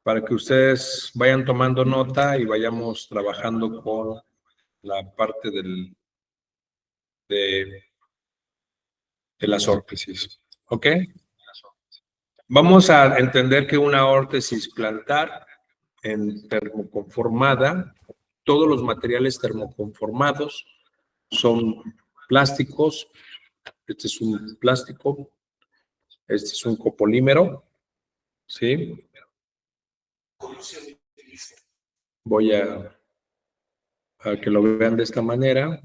para que ustedes vayan tomando nota y vayamos trabajando con la parte de las órtesis. ¿Ok? Vamos a entender que una órtesis plantar en termoconformada, todos los materiales termoconformados son plásticos. Este es un plástico, este es un copolímero, ¿sí? Voy a que lo vean de esta manera.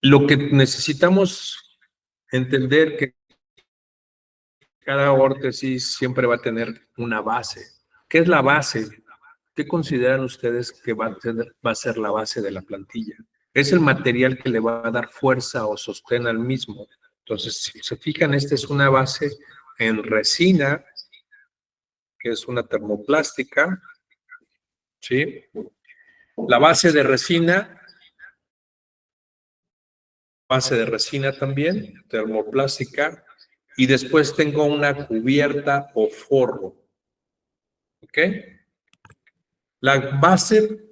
Lo que necesitamos entender que cada órtesis siempre va a tener una base. ¿Qué es la base? ¿Qué consideran ustedes que va a ser la base de la plantilla? Es el material que le va a dar fuerza o sostén al mismo. Entonces, si se fijan, esta es una base en resina, que es una termoplástica, ¿sí? La base de resina también, termoplástica, y después tengo una cubierta o forro, ¿ok? La base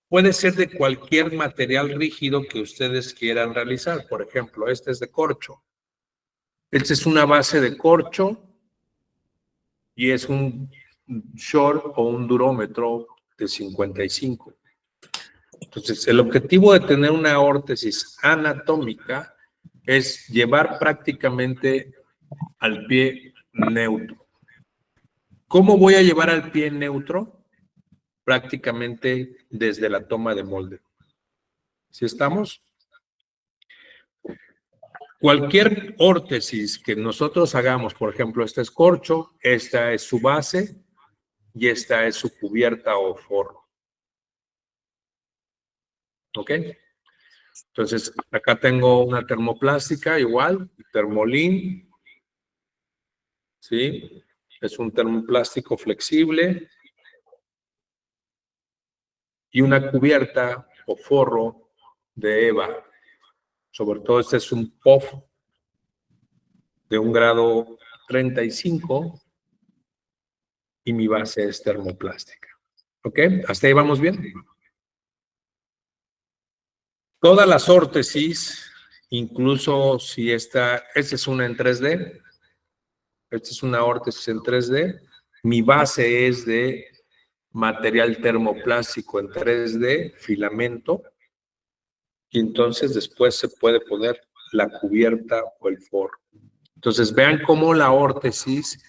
puede ser de cualquier material rígido que ustedes quieran realizar. Por ejemplo, este es de corcho. Esta es una base de corcho y es un short o un durómetro de 55. Entonces, el objetivo de tener una órtesis anatómica es llevar prácticamente al pie neutro. ¿Cómo voy a llevar al pie neutro? Prácticamente desde la toma de molde. ¿Sí estamos? Cualquier órtesis que nosotros hagamos, por ejemplo, este es corcho, esta es su base y esta es su cubierta o forro. ¿Ok? Entonces, acá tengo una termoplástica igual, termolín, ¿sí? Es un termoplástico flexible y una cubierta o forro de EVA. Sobre todo este es un POF de un grado 35 y mi base es termoplástica. ¿Ok? ¿Hasta ahí vamos bien? Todas las órtesis, incluso si esta es una en 3D, esta es una órtesis en 3D, mi base es de material termoplástico en 3D, filamento, y entonces después se puede poner la cubierta o el forro. Entonces vean cómo la órtesis,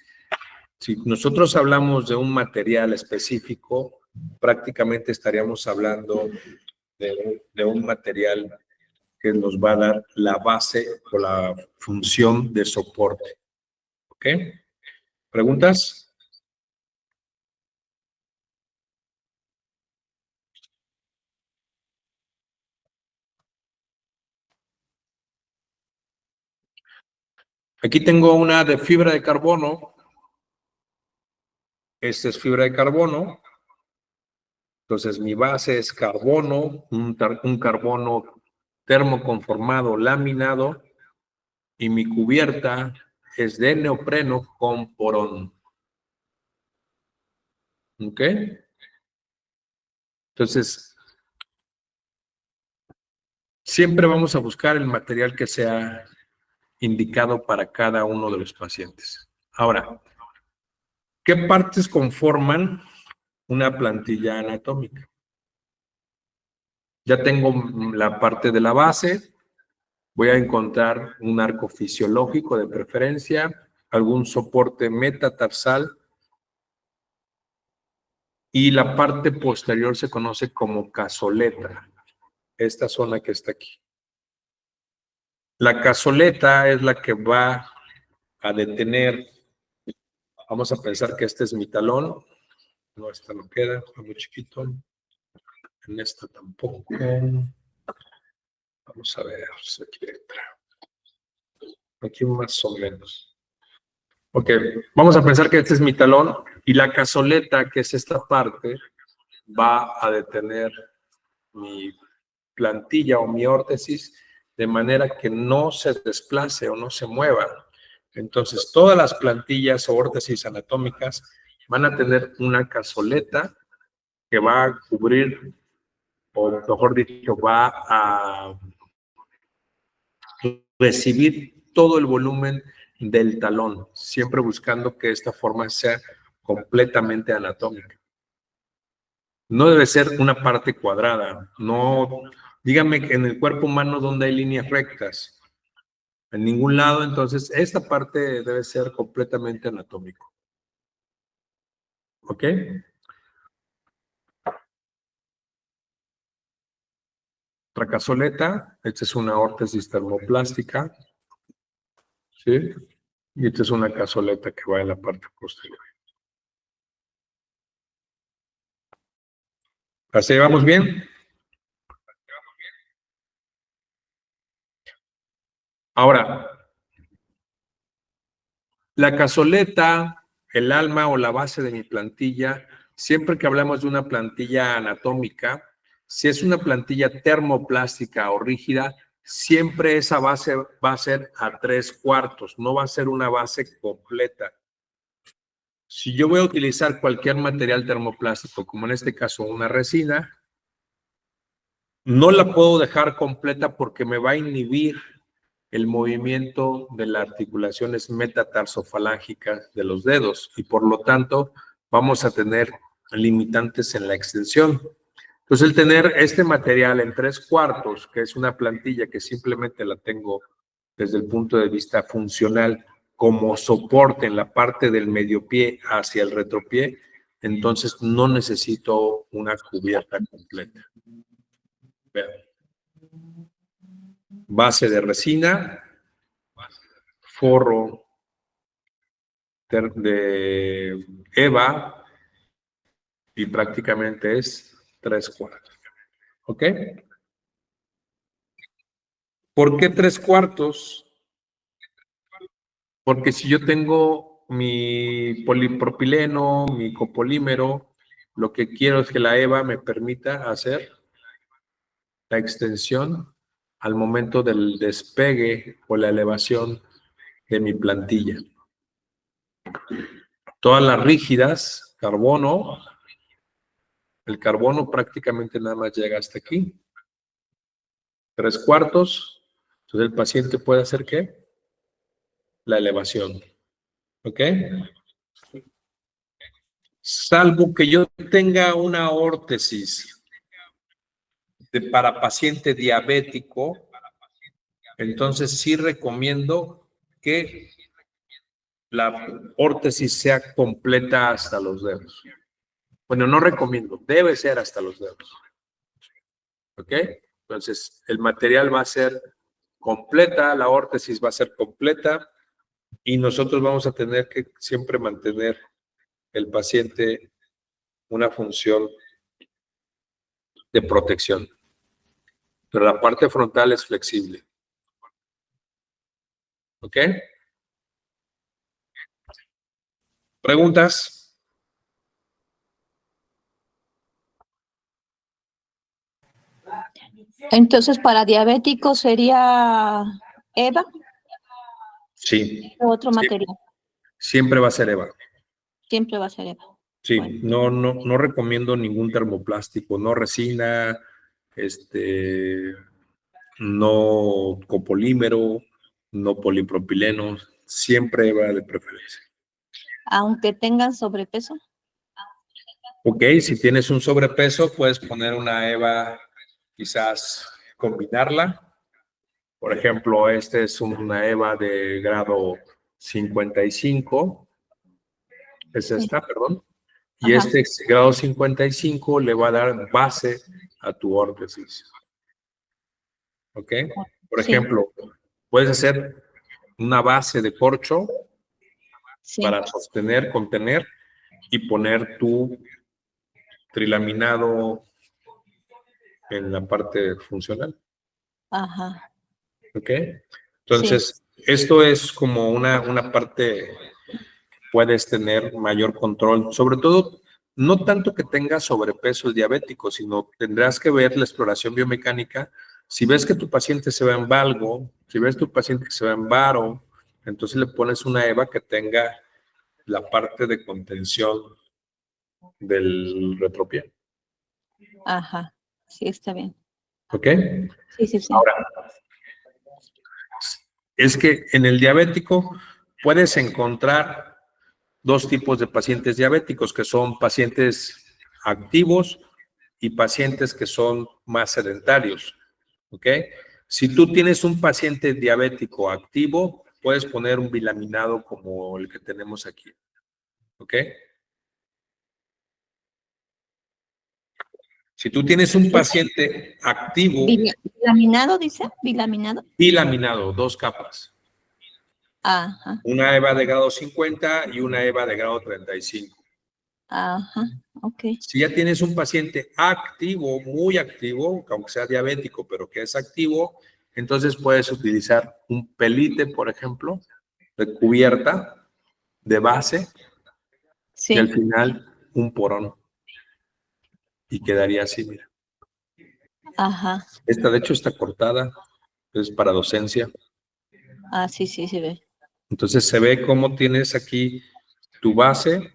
si nosotros hablamos de un material específico, prácticamente estaríamos hablando de un material que nos va a dar la base o la función de soporte. ¿Ok? ¿Preguntas? Aquí tengo una de fibra de carbono. Esta es fibra de carbono. Entonces, mi base es carbono, un carbono termoconformado laminado, y mi cubierta es de neopreno con porón. ¿Ok? Entonces, siempre vamos a buscar el material que sea indicado para cada uno de los pacientes. Ahora, ¿qué partes conforman una plantilla anatómica? Ya tengo la parte de la base, voy a encontrar un arco fisiológico de preferencia, algún soporte metatarsal, y la parte posterior se conoce como cazoleta, esta zona que está aquí. La cazoleta es la que va a detener, vamos a pensar que este es mi talón, no, esta no queda, está muy chiquito, en esta tampoco. Vamos a ver si aquí entra. Aquí más o menos. Ok, vamos a pensar que este es mi talón y la cazoleta, que es esta parte, va a detener mi plantilla o mi órtesis de manera que no se desplace o no se mueva. Entonces, todas las plantillas o órtesis anatómicas van a tener una cazoleta que va a cubrir, o mejor dicho, va a recibir todo el volumen del talón, siempre buscando que esta forma sea completamente anatómica. No debe ser una parte cuadrada. No, dígame en el cuerpo humano donde hay líneas rectas. En ningún lado, entonces esta parte debe ser completamente anatómico. ¿Ok? Tracazoleta, esta es una órtesis termoplástica, ¿sí? Y esta es una cazoleta que va en la parte posterior. ¿Así vamos bien? Ahora, la cazoleta, el alma o la base de mi plantilla, siempre que hablamos de una plantilla anatómica, si es una plantilla termoplástica o rígida, siempre esa base va a ser a 3/4, no va a ser una base completa. Si yo voy a utilizar cualquier material termoplástico, como en este caso una resina, no la puedo dejar completa porque me va a inhibir el movimiento de las articulaciones metatarsofalángicas de los dedos y por lo tanto vamos a tener limitantes en la extensión. Entonces el tener este material en 3/4, que es una plantilla que simplemente la tengo desde el punto de vista funcional como soporte en la parte del medio pie hacia el retropié, entonces no necesito una cubierta completa. Vean. Base de resina, forro de EVA y prácticamente es 3/4. ¿Ok? ¿Por qué 3/4? Porque si yo tengo mi polipropileno, mi copolímero, lo que quiero es que la EVA me permita hacer la extensión al momento del despegue o la elevación de mi plantilla. Todas las rígidas, carbono, el carbono prácticamente nada más llega hasta aquí. 3/4. Entonces el paciente puede hacer ¿qué? La elevación. ¿Ok? Salvo que yo tenga una órtesis para paciente diabético, entonces sí recomiendo que la órtesis sea completa hasta los dedos. Bueno, no recomiendo, debe ser hasta los dedos. ¿Ok? Entonces, el material va a ser completa, la órtesis va a ser completa y nosotros vamos a tener que siempre mantener el paciente una función de protección. Pero la parte frontal es flexible. ¿Ok? ¿Preguntas? Entonces, para diabéticos sería EVA Sí. o otro material. Siempre va a ser EVA. Siempre va a ser EVA. Sí, Bueno. no recomiendo ningún termoplástico, no resina, no copolímero, no polipropileno, siempre EVA de preferencia. Aunque tengan sobrepeso. Ok, si tienes un sobrepeso, puedes poner una EVA, quizás combinarla. Por ejemplo, este es una EVA de grado 55, es esta, perdón. Y Ajá. este grado 55 le va a dar base a tu órtesis. ¿Ok? Por Sí. ejemplo, puedes hacer una base de corcho Sí. para sostener, contener y poner tu trilaminado en la parte funcional. Ajá. ¿Ok? Entonces, esto es como una parte, puedes tener mayor control, sobre todo, no tanto que tengas sobrepeso el diabético, sino tendrás que ver la exploración biomecánica. Si ves que tu paciente se va en valgo, si ves tu paciente que se va en varo, entonces le pones una EVA que tenga la parte de contención del retropié. Ajá. Sí, está bien. ¿Ok? Sí, sí, sí. Ahora, es que en el diabético puedes encontrar dos tipos de pacientes diabéticos, que son pacientes activos y pacientes que son más sedentarios. ¿Ok? Si tú tienes un paciente diabético activo, puedes poner un bilaminado como el que tenemos aquí. ¿Ok? Si tú tienes un paciente activo, ¿Bilaminado dice? ¿Bilaminado? bilaminado, 2 capas. Ajá. Una EVA de grado 50 y una EVA de grado 35. Ajá. Ok. Si ya tienes un paciente activo, muy activo, aunque sea diabético, pero que es activo, entonces puedes utilizar un pelite, por ejemplo, de cubierta, de base, y al Sí. final un porón. Y quedaría así, mira. Ajá. Esta, de hecho, está cortada, es para docencia. Ah, sí, sí, se ve. Entonces se ve cómo tienes aquí tu base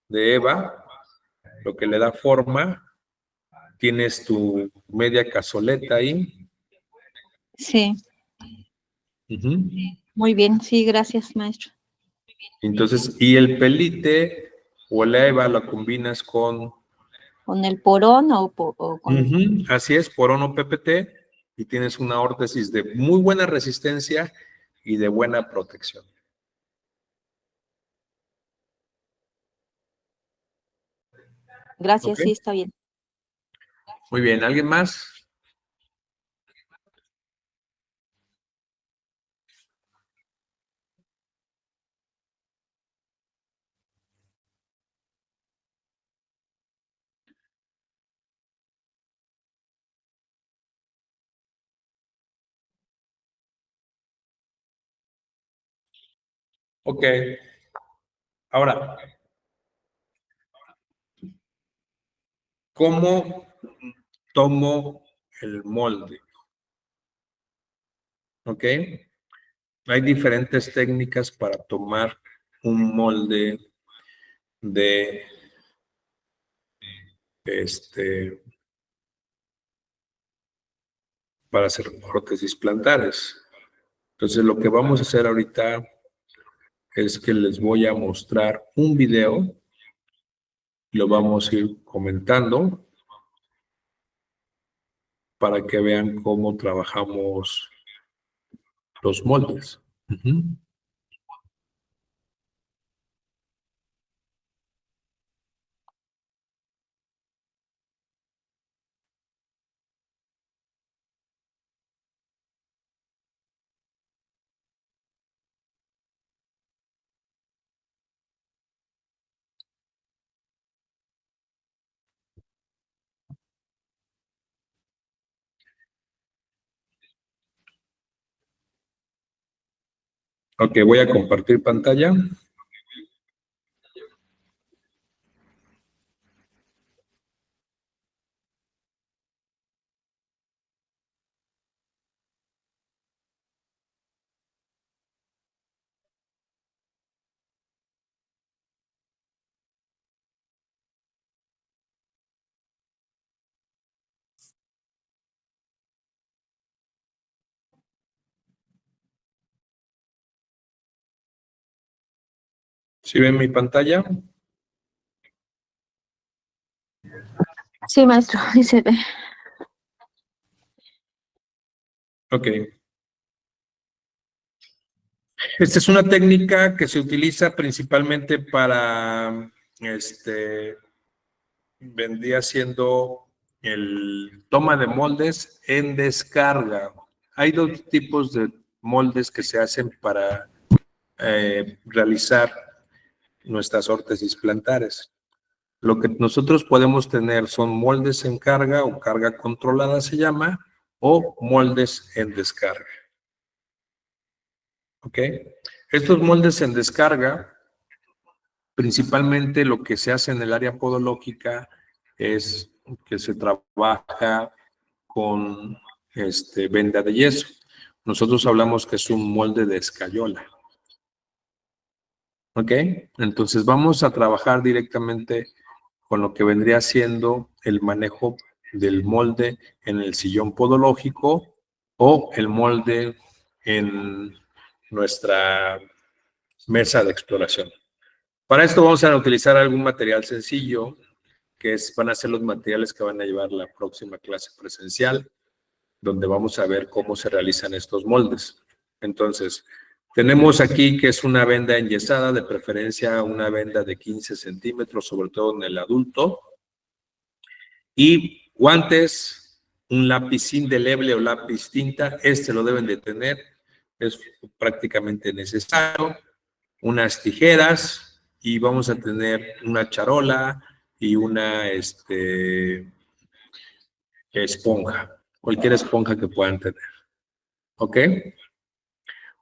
de EVA, lo que le da forma, tienes tu media cazoleta ahí. Sí. Uh-huh. Muy bien. Sí, gracias, maestro. Entonces, y el pelite o la EVA lo combinas con, ¿Con el porón o con...? uh-huh, así es, porono PPT, y tienes una órtesis de muy buena resistencia y de buena protección. Gracias, ¿Ok? sí, está bien. Muy bien, ¿alguien más? Ok. Ahora, ¿cómo tomo el molde? ¿Ok? Hay diferentes técnicas para tomar un molde de para hacer prótesis plantares. Entonces, lo que vamos a hacer ahorita es que les voy a mostrar un video, lo vamos a ir comentando para que vean cómo trabajamos los moldes. Uh-huh. Ok, voy a compartir pantalla. ¿Sí ven mi pantalla? Sí, maestro, sí se ve. Ok. Esta es una técnica que se utiliza principalmente para, vendría siendo el toma de moldes en descarga. Hay dos tipos de moldes que se hacen para realizar nuestras órtesis plantares. Lo que nosotros podemos tener son moldes en carga o carga controlada se llama, o moldes en descarga. ¿Ok? Estos moldes en descarga, principalmente lo que se hace en el área podológica es que se trabaja con venda de yeso. Nosotros hablamos que es un molde de escayola. ¿Ok? Entonces vamos a trabajar directamente con lo que vendría siendo el manejo del molde en el sillón podológico o el molde en nuestra mesa de exploración. Para esto vamos a utilizar algún material sencillo, van a ser los materiales que van a llevar la próxima clase presencial, donde vamos a ver cómo se realizan estos moldes. Entonces, tenemos aquí que es una venda enyesada, de preferencia una venda de 15 centímetros, sobre todo en el adulto, y guantes, un lápiz indeleble o lápiz tinta, lo deben de tener, es prácticamente necesario, unas tijeras y vamos a tener una charola y una esponja, cualquier esponja que puedan tener. ¿Ok?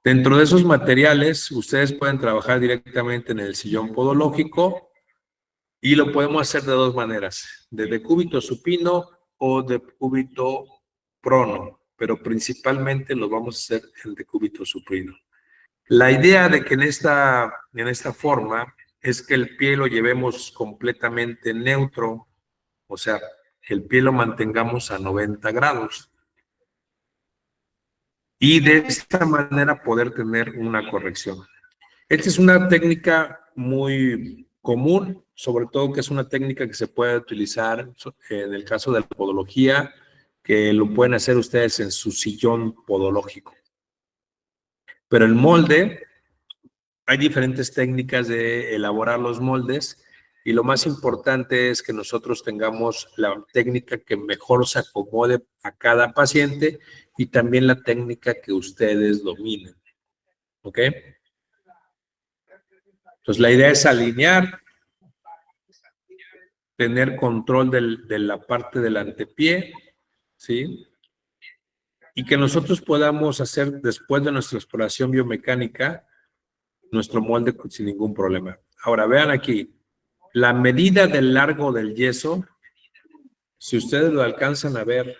Dentro de esos materiales, ustedes pueden trabajar directamente en el sillón podológico y lo podemos hacer de dos maneras, de decúbito supino o de decúbito prono, pero principalmente lo vamos a hacer en decúbito supino. La idea de que en esta forma es que el pie lo llevemos completamente neutro, o sea, que el pie lo mantengamos a 90 grados. Y de esta manera poder tener una corrección. Esta es una técnica muy común, sobre todo que es una técnica que se puede utilizar en el caso de la podología, que lo pueden hacer ustedes en su sillón podológico. Pero el molde, hay diferentes técnicas de elaborar los moldes y lo más importante es que nosotros tengamos la técnica que mejor se acomode a cada paciente y también la técnica que ustedes dominen. ¿Ok? Entonces la idea es alinear, tener control de la parte del antepié, ¿sí? Y que nosotros podamos hacer después de nuestra exploración biomecánica nuestro molde sin ningún problema. Ahora vean aquí, la medida del largo del yeso, si ustedes lo alcanzan a ver,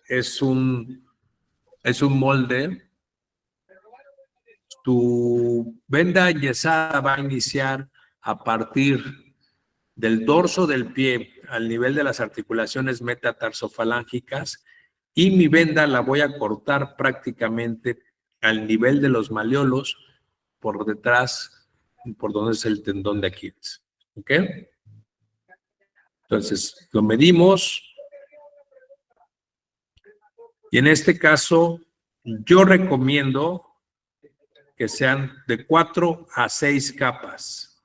es un molde. Tu venda enyesada va a iniciar a partir del dorso del pie al nivel de las articulaciones metatarsofalángicas y mi venda la voy a cortar prácticamente al nivel de los malleolos por detrás, por donde es el tendón de Aquiles. ¿Ok? Entonces, lo medimos y en este caso yo recomiendo que sean de 4 a 6 capas.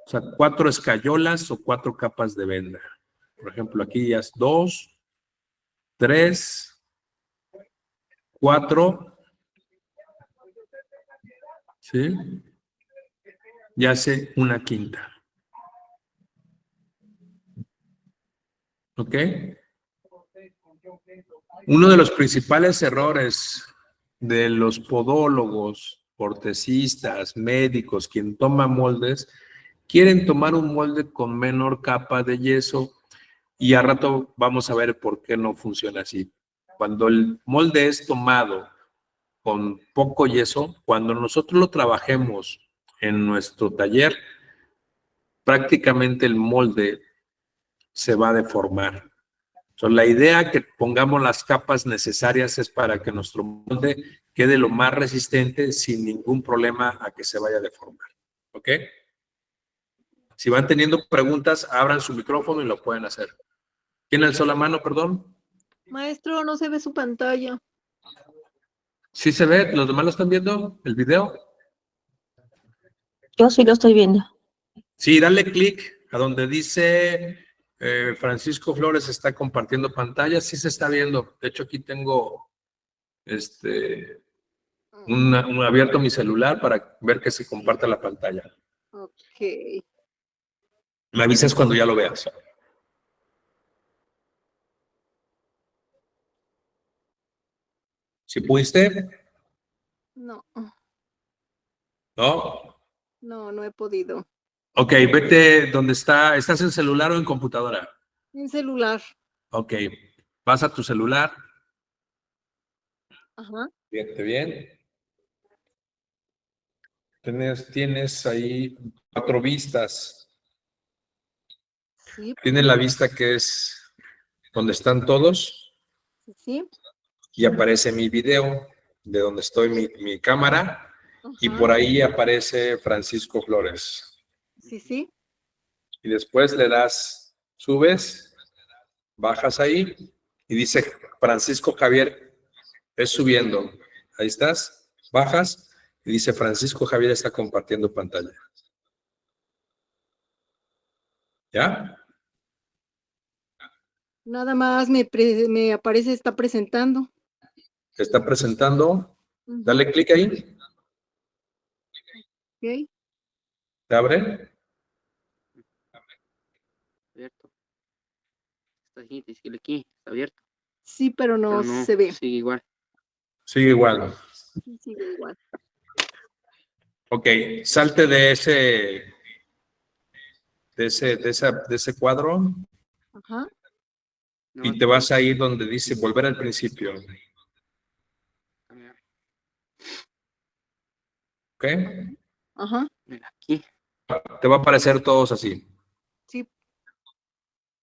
O sea, 4 escayolas o 4 capas de venda. Por ejemplo, aquí ya es 2, 3, 4, ¿sí? Ya hace una quinta. ¿Ok? Uno de los principales errores de los podólogos, ortesistas, médicos, quien toma moldes, quieren tomar un molde con menor capa de yeso y a rato vamos a ver por qué no funciona así. Cuando el molde es tomado con poco yeso, cuando nosotros lo trabajemos en nuestro taller, prácticamente el molde se va a deformar. Entonces, la idea que pongamos las capas necesarias es para que nuestro molde quede lo más resistente sin ningún problema a que se vaya a deformar. ¿Ok? Si van teniendo preguntas, abran su micrófono y lo pueden hacer. ¿Quién alzó la mano, perdón? Maestro, no se ve su pantalla. ¿Sí se ve? ¿Los demás lo están viendo? ¿El video? Yo sí lo estoy viendo. Sí, dale clic a donde dice Francisco Flores está compartiendo pantalla. Sí se está viendo. De hecho, aquí tengo abierto mi celular para ver que se comparta la pantalla. Ok. Me avisas cuando ya lo veas. ¿Sí pudiste? No, ¿No? no he podido. Ok, vete donde está. ¿Estás en celular o en computadora? En celular. Ok, vas a tu celular. Ajá. Fíjate bien. Tienes ahí 4 vistas. Sí, Tienes la vista que es donde están todos sí, sí. y aparece mi video de donde estoy mi cámara y Ajá. por ahí aparece Francisco Flores. Sí, sí. Y después le das, subes, bajas ahí y dice Francisco Javier, es subiendo. Ahí estás, bajas y dice Francisco Javier está compartiendo pantalla. ¿Ya? Nada más me aparece, está presentando. Te está presentando. Ujú. Dale clic ahí. Ok. ¿Te abre? Abierto. Está aquí, decirle aquí, está abierto. Sí, pero no Pero no, se ve. sigue igual. Sigue igual. Sí, sigue igual. Ok, salte de ese cuadro Ajá. No, y te vas a ir donde dice volver al principio. ¿Ok? Ajá. mira, aquí. Te va a aparecer todos así. Sí.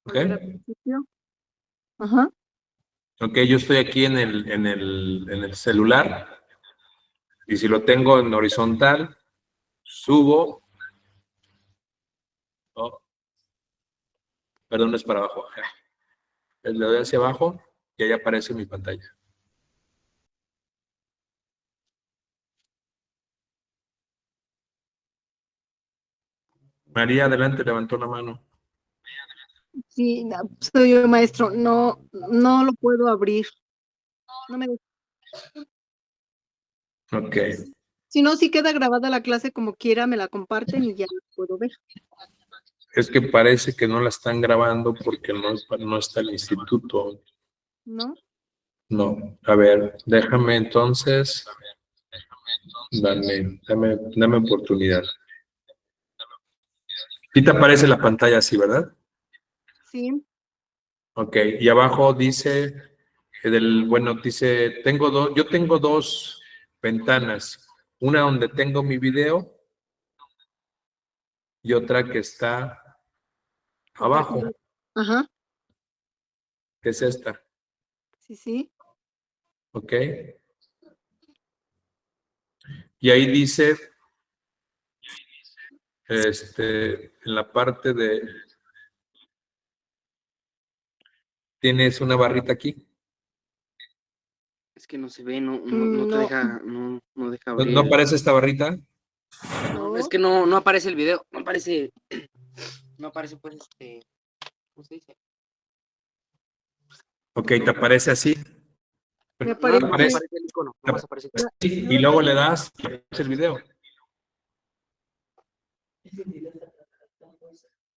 ¿Ok? Volver al principio. Ajá. Ok, yo estoy aquí en el celular y si lo tengo en horizontal, subo. Oh, perdón, no es para abajo. Le doy hacia abajo y ahí aparece mi pantalla. María, adelante, levantó la mano. Sí, soy yo, maestro. No, no lo puedo abrir. No me deja. Ok, Si no, si queda grabada la clase como quiera, me la comparten y ya la puedo ver. es que parece que no la están grabando porque no está el instituto. ¿No? No, a ver, déjame entonces, dame oportunidad. Sí te aparece la pantalla así, ¿verdad? Sí. Ok, y abajo dice, dice, yo tengo 2 ventanas, una donde tengo mi video y otra que está abajo, Ajá. que es esta, Sí, sí. ¿ok? Y ahí dice, en la parte tienes una barrita aquí, Es que no se ve, no te No, deja, no deja ¿no, abrir. no aparece esta barrita? No, no. es que no aparece el video, no aparece pues ¿cómo se dice? Ok, te aparece así, Me No, aparece. no aparece el icono, nomás aparece. y luego le das el video.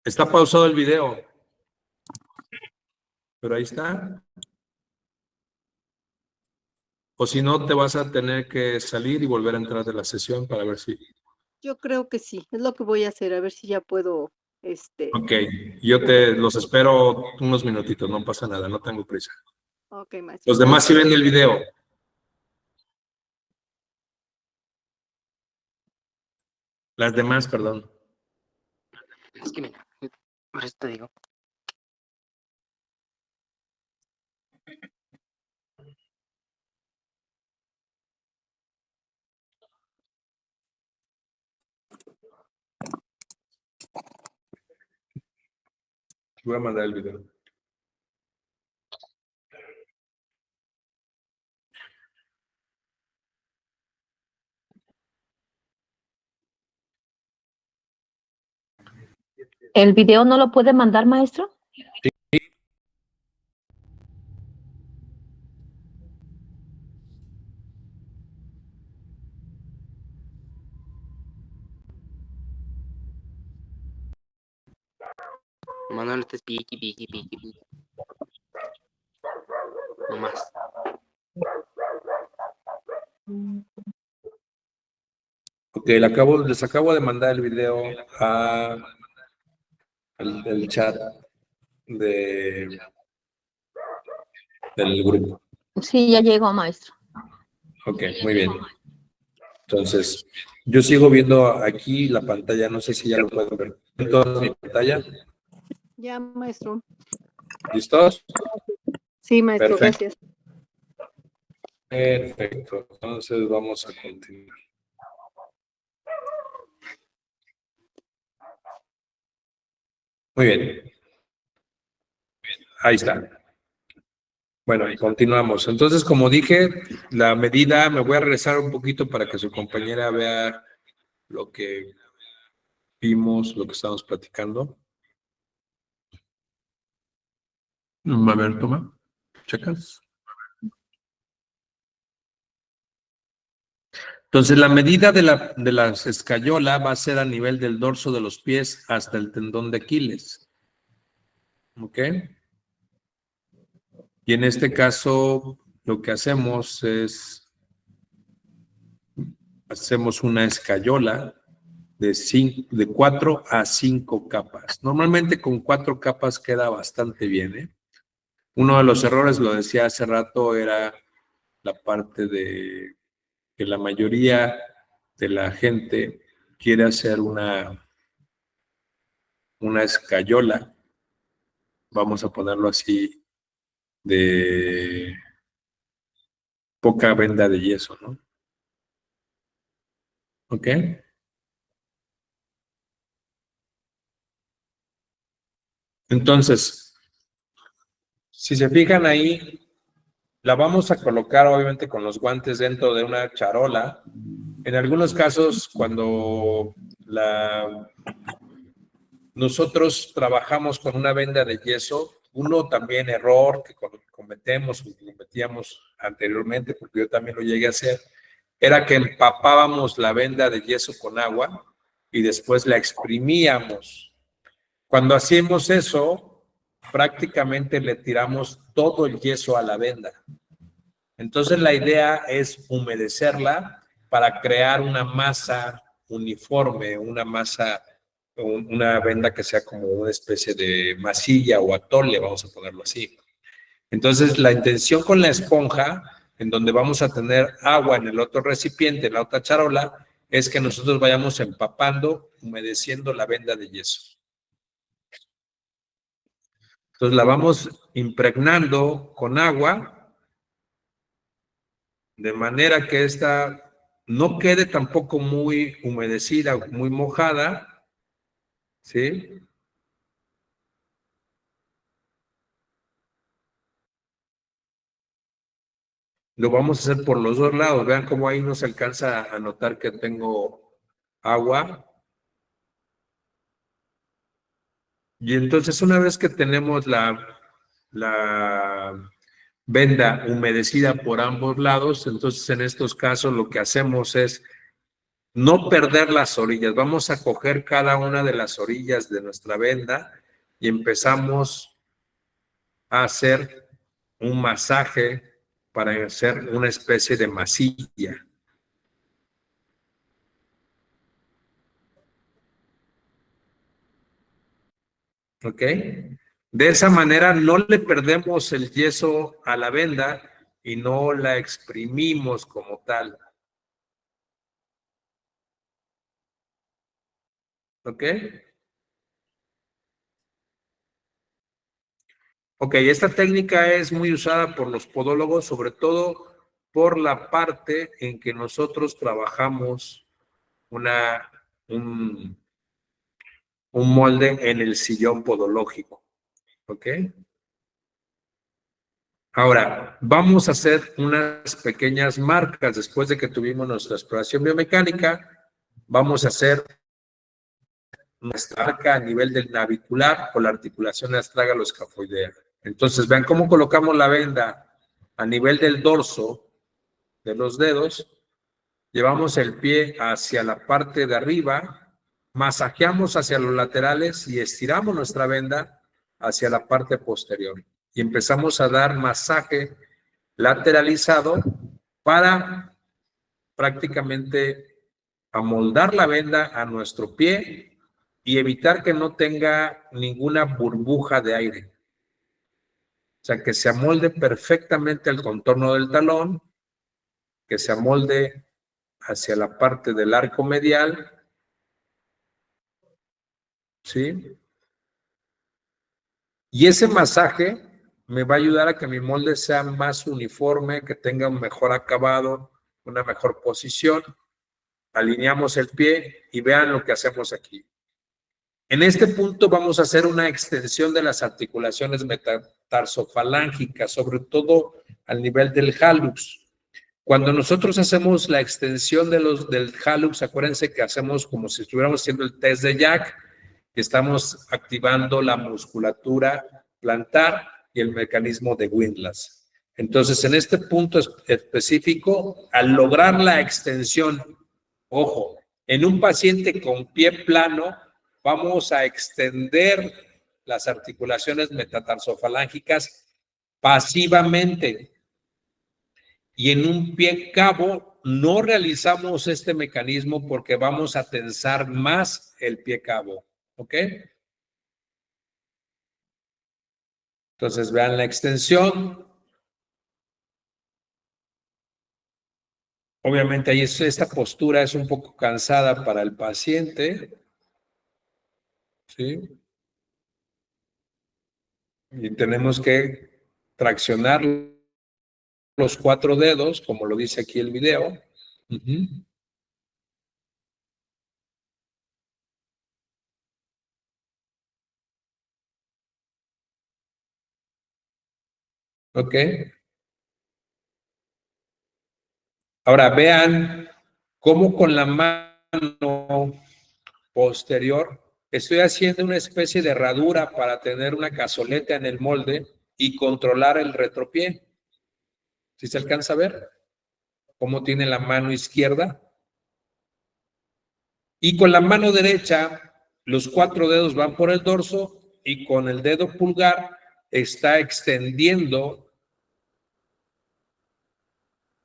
Está pausado el video, pero ahí está. O si no, te vas a tener que salir y volver a entrar de la sesión para ver si. Yo creo que sí, es lo que voy a hacer, a ver si ya puedo, Ok, yo los espero unos minutitos, no pasa nada, no tengo prisa. ok, maestro. Los demás sí ven el video. Las demás, perdón. Es que mira, por eso te digo. Voy a mandar el video. ¿El video no lo puede mandar, maestro? Manuel, este es piqui. No más. Ok, les acabo de mandar el video al chat del grupo. Sí, ya llegó, maestro. Ok, muy bien. Entonces, Yo sigo viendo aquí la pantalla, no sé si ya lo puedo ver. Entonces, mi pantalla. Ya, maestro. ¿Listos? Sí, maestro, Perfecto. gracias. Perfecto. Entonces vamos a continuar. Muy bien. Ahí está. Bueno, y continuamos. Entonces, como dije, la medida, me voy a regresar un poquito para que su compañera vea lo que vimos, lo que estamos platicando. A ver, toma. ¿Checas? Entonces, la medida de la escayola va a ser a nivel del dorso de los pies hasta el tendón de Aquiles. ¿Ok? Y en este caso, lo que hacemos es, hacemos una escayola de 4 a 5 capas. Normalmente con 4 capas queda bastante bien, ¿eh? Uno de los errores, lo decía hace rato, era la parte de que la mayoría de la gente quiere hacer una escayola, vamos a ponerlo así, de poca venda de yeso, ¿no? ¿Ok? Entonces, si se fijan ahí, la vamos a colocar obviamente con los guantes dentro de una charola. En algunos casos, cuando nosotros trabajamos con una venda de yeso, uno también error que cometemos o cometíamos anteriormente, porque yo también lo llegué a hacer, era que empapábamos la venda de yeso con agua y después la exprimíamos. Cuando hacíamos eso, prácticamente le tiramos todo el yeso a la venda. Entonces la idea es humedecerla para crear una masa uniforme, una masa, una venda que sea como una especie de masilla o atole, vamos a ponerlo así. Entonces la intención con la esponja, en donde vamos a tener agua en el otro recipiente, en la otra charola, es que nosotros vayamos empapando, humedeciendo la venda de yeso. Entonces la vamos impregnando con agua de manera que esta no quede tampoco muy humedecida o muy mojada, ¿sí? Lo vamos a hacer por los dos lados. Vean cómo ahí no se alcanza a notar que tengo agua. Y entonces una vez que tenemos la venda humedecida por ambos lados, entonces en estos casos lo que hacemos es no perder las orillas. Vamos a coger cada una de las orillas de nuestra venda y empezamos a hacer un masaje para hacer una especie de masilla. ¿Ok? De esa manera no le perdemos el yeso a la venda y no la exprimimos como tal. ¿Ok? Ok, esta técnica es muy usada por los podólogos, sobre todo por la parte en que nosotros trabajamos un molde en el sillón podológico. ¿Ok? Ahora, vamos a hacer unas pequeñas marcas después de que tuvimos nuestra exploración biomecánica. Vamos a hacer nuestra marca a nivel del navicular o la articulación astrágalo-escafoidea. Entonces, vean cómo colocamos la venda a nivel del dorso de los dedos. Llevamos el pie hacia la parte de arriba, masajeamos hacia los laterales y estiramos nuestra venda hacia la parte posterior. Y empezamos a dar masaje lateralizado para prácticamente amoldar la venda a nuestro pie y evitar que no tenga ninguna burbuja de aire. O sea, que se amolde perfectamente el contorno del talón, que se amolde hacia la parte del arco medial, ¿sí? Y ese masaje me va a ayudar a que mi molde sea más uniforme, que tenga un mejor acabado, una mejor posición. Alineamos el pie y vean lo que hacemos aquí. En este punto vamos a hacer una extensión de las articulaciones metatarsofalángicas, sobre todo al nivel del hallux. Cuando nosotros hacemos la extensión del hallux, acuérdense que hacemos como si estuviéramos haciendo el test de Jack, que estamos activando la musculatura plantar y el mecanismo de Windlass. Entonces, en este punto específico, al lograr la extensión, ojo, en un paciente con pie plano, vamos a extender las articulaciones metatarsofalángicas pasivamente. Y en un pie cabo no realizamos este mecanismo porque vamos a tensar más el pie cabo, ¿ok? Entonces vean la extensión. Obviamente ahí esta postura es un poco cansada para el paciente, ¿sí? Y tenemos que traccionar los 4 dedos, como lo dice aquí el video. Ok. Ahora vean cómo con la mano posterior estoy haciendo una especie de herradura para tener una cazoleta en el molde y controlar el retropié. ¿Sí se alcanza a ver cómo tiene la mano izquierda? Y con la mano derecha, los 4 dedos van por el dorso y con el dedo pulgar está extendiendo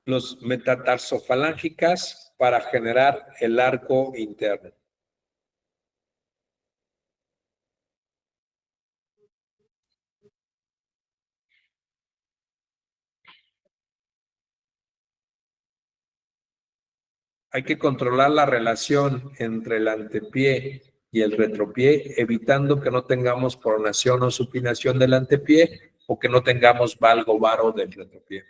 los metatarsofalángicas para generar el arco interno. Hay que controlar la relación entre el antepié y el retropié, evitando que no tengamos pronación o supinación del antepié o que no tengamos valgo varo del retropié.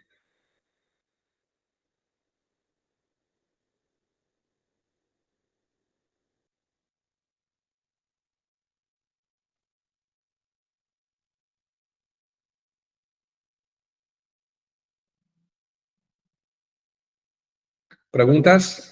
¿Preguntas?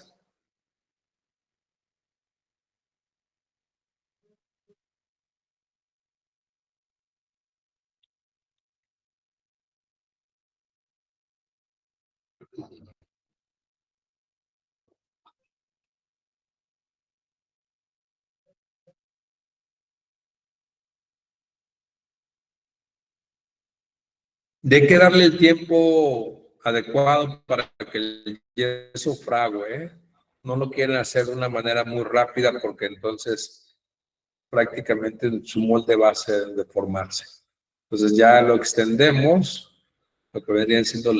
Hay que darle el tiempo adecuado para que el yeso frague. No lo quieren hacer de una manera muy rápida porque entonces prácticamente su molde va a deformarse. Entonces ya lo extendemos, lo que vendrían siendo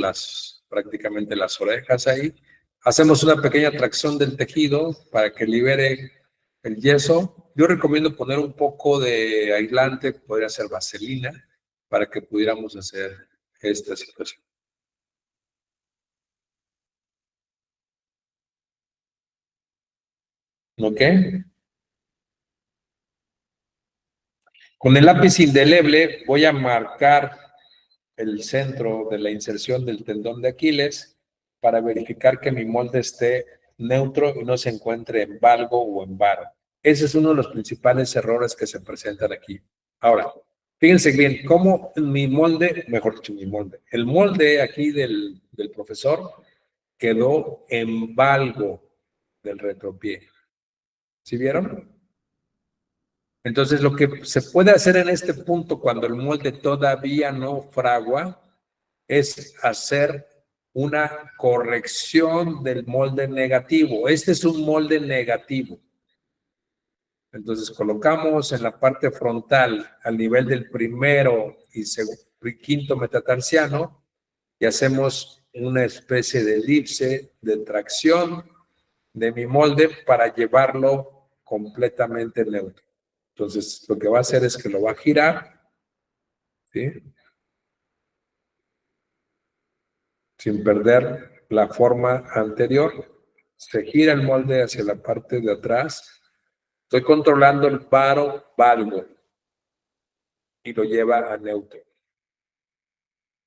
prácticamente las orejas ahí. Hacemos una pequeña tracción del tejido para que libere el yeso. Yo recomiendo poner un poco de aislante, podría ser vaselina, para que pudiéramos hacer esta situación. ¿Ok? Con el lápiz indeleble voy a marcar el centro de la inserción del tendón de Aquiles para verificar que mi molde esté neutro y no se encuentre en valgo o en varo. Ese es uno de los principales errores que se presentan aquí. Ahora, fíjense bien, cómo mi molde, mejor dicho, el molde aquí del profesor quedó en valgo del retropié. ¿Sí vieron? Entonces, lo que se puede hacer en este punto, cuando el molde todavía no fragua, es hacer una corrección del molde negativo. Este es un molde negativo. Entonces, colocamos en la parte frontal, al nivel del primero y quinto metatarsiano, y hacemos una especie de elipse de tracción de mi molde para llevarlo completamente neutro. Entonces, lo que va a hacer es que lo va a girar, ¿sí? Sin perder la forma anterior. Se gira el molde hacia la parte de atrás. Estoy controlando el varo valgo y lo lleva a neutro.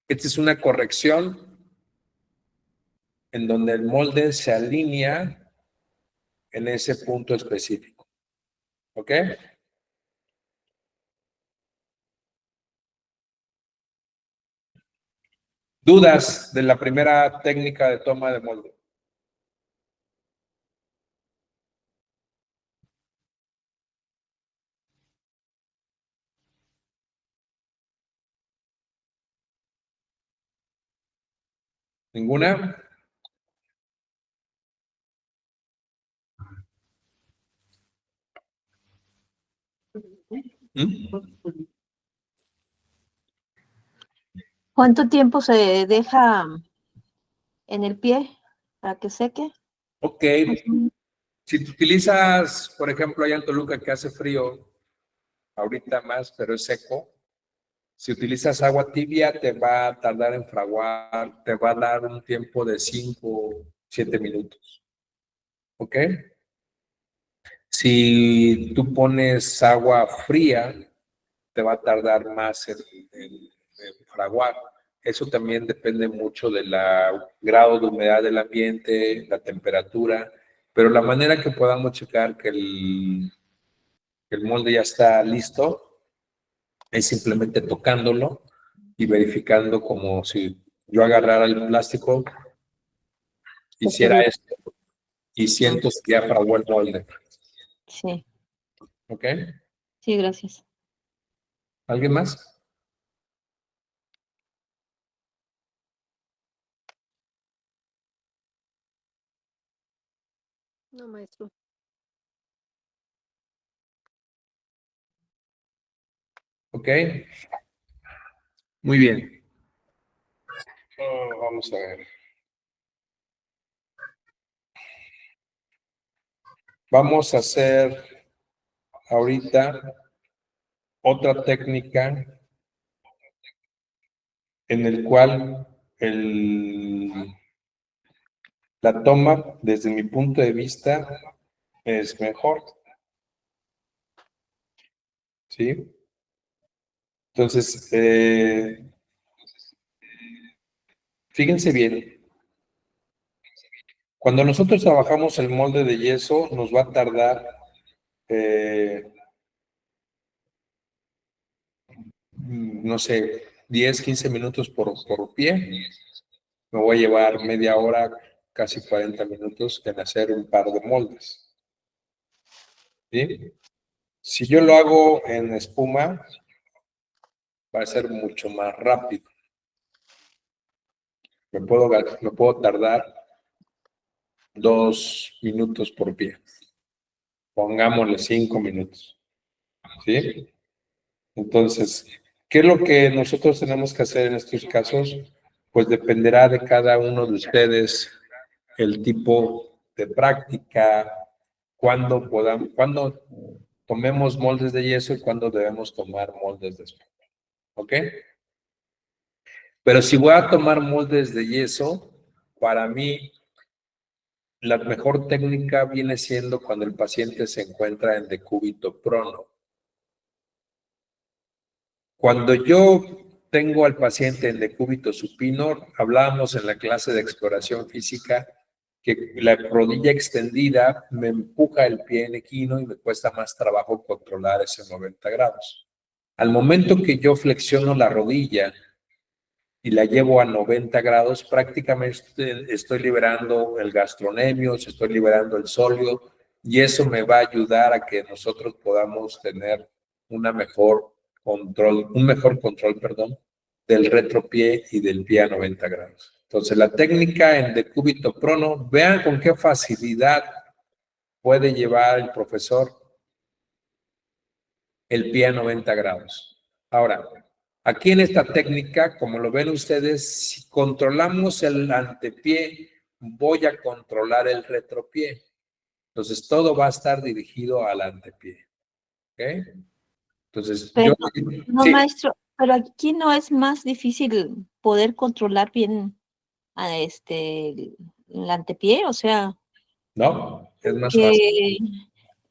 Esta es una corrección en donde el molde se alinea en ese punto específico. ¿Ok? ¿Dudas de la primera técnica de toma de molde? ¿Ninguna? ¿Mm? ¿Cuánto tiempo se deja en el pie para que seque? Ok. Si tú utilizas, por ejemplo, allá en Toluca que hace frío, ahorita más, pero es seco, si utilizas agua tibia te va a tardar en fraguar, te va a dar un tiempo de 5, 7 minutos. ¿Ok? Si tú pones agua fría, te va a tardar más en fraguar. Eso también depende mucho del grado de humedad del ambiente, la temperatura, pero la manera que podamos checar que el molde ya está listo es simplemente tocándolo y verificando como si yo agarrara el plástico, hiciera esto y siento que ya fraguó el molde. Sí, ¿Ok? sí, gracias. ¿Alguien más? No, maestro. ¿Ok? Muy bien. Vamos a ver. Vamos a hacer ahorita otra técnica en el cual la toma, desde mi punto de vista, es mejor. ¿Sí? Entonces, fíjense bien. Cuando nosotros trabajamos el molde de yeso, nos va a tardar, no sé, 10, 15 minutos por pie. Me voy a llevar media hora, casi 40 minutos en hacer un par de moldes. ¿Sí? Si yo lo hago en espuma, va a ser mucho más rápido. Me puedo tardar 2 minutos por pie. Pongámosle 5 minutos. ¿Sí? Entonces, ¿qué es lo que nosotros tenemos que hacer en estos casos? Pues dependerá de cada uno de ustedes el tipo de práctica, cuándo tomemos moldes de yeso y cuándo debemos tomar moldes de espuma. ¿Ok? Pero si voy a tomar moldes de yeso, para mí la mejor técnica viene siendo cuando el paciente se encuentra en decúbito prono. Cuando yo tengo al paciente en decúbito supino, hablábamos en la clase de exploración física que la rodilla extendida me empuja el pie en equino y me cuesta más trabajo controlar ese 90 grados. Al momento que yo flexiono la rodilla y la llevo a 90 grados, prácticamente estoy liberando el gastronemios, estoy liberando el sóleo y eso me va a ayudar a que nosotros podamos tener un mejor control, perdón, del retropié y del pie a 90 grados. Entonces, la técnica en decúbito prono, vean con qué facilidad puede llevar el profesor el pie a 90 grados. Ahora, aquí en esta técnica, como lo ven ustedes, si controlamos el antepié, voy a controlar el retropié. Entonces, todo va a estar dirigido al antepié. ¿Ok? Entonces, Pero, yo... no, Sí, maestro, pero aquí no es más difícil poder controlar bien a el antepié, o sea, no, es más fácil. que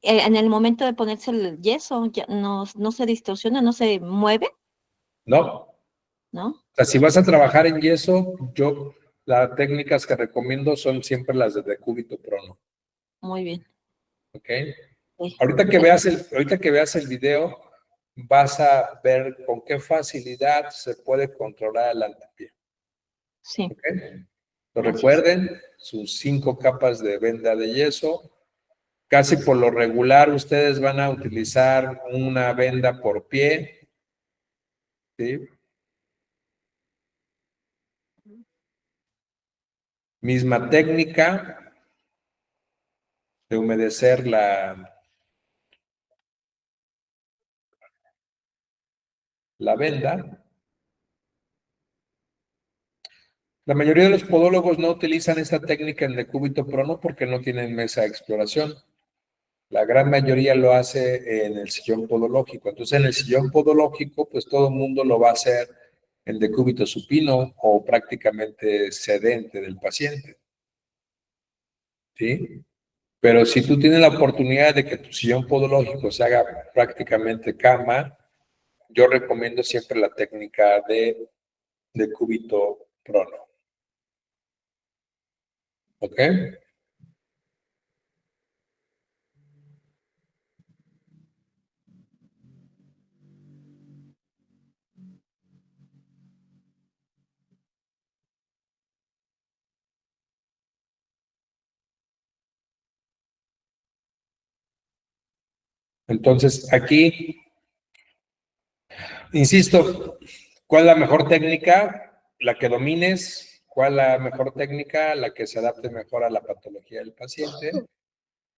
en el momento de ponerse el yeso ya no se distorsiona, no se mueve, No, ¿no? o sea, si vas a trabajar en yeso, las técnicas que recomiendo son siempre las de decúbito prono. Muy bien. ¿Ok? Sí, Ahorita que veas el video, vas a ver con qué facilidad se puede controlar el antepié. sí, ¿Ok? Entonces, gracias. recuerden sus 5 capas de venda de yeso. Casi por lo regular, ustedes van a utilizar una venda por pie. ¿Sí? Misma técnica de humedecer la venda. La mayoría de los podólogos no utilizan esta técnica en decúbito prono porque no tienen mesa de exploración. La gran mayoría lo hace en el sillón podológico. Entonces, en el sillón podológico, pues todo el mundo lo va a hacer en decúbito supino o prácticamente sedente del paciente. ¿Sí? Pero si tú tienes la oportunidad de que tu sillón podológico se haga prácticamente cama, yo recomiendo siempre la técnica de decúbito prono. ¿Ok? Entonces, aquí, insisto, ¿cuál es la mejor técnica? La que domines. ¿Cuál es la mejor técnica? La que se adapte mejor a la patología del paciente.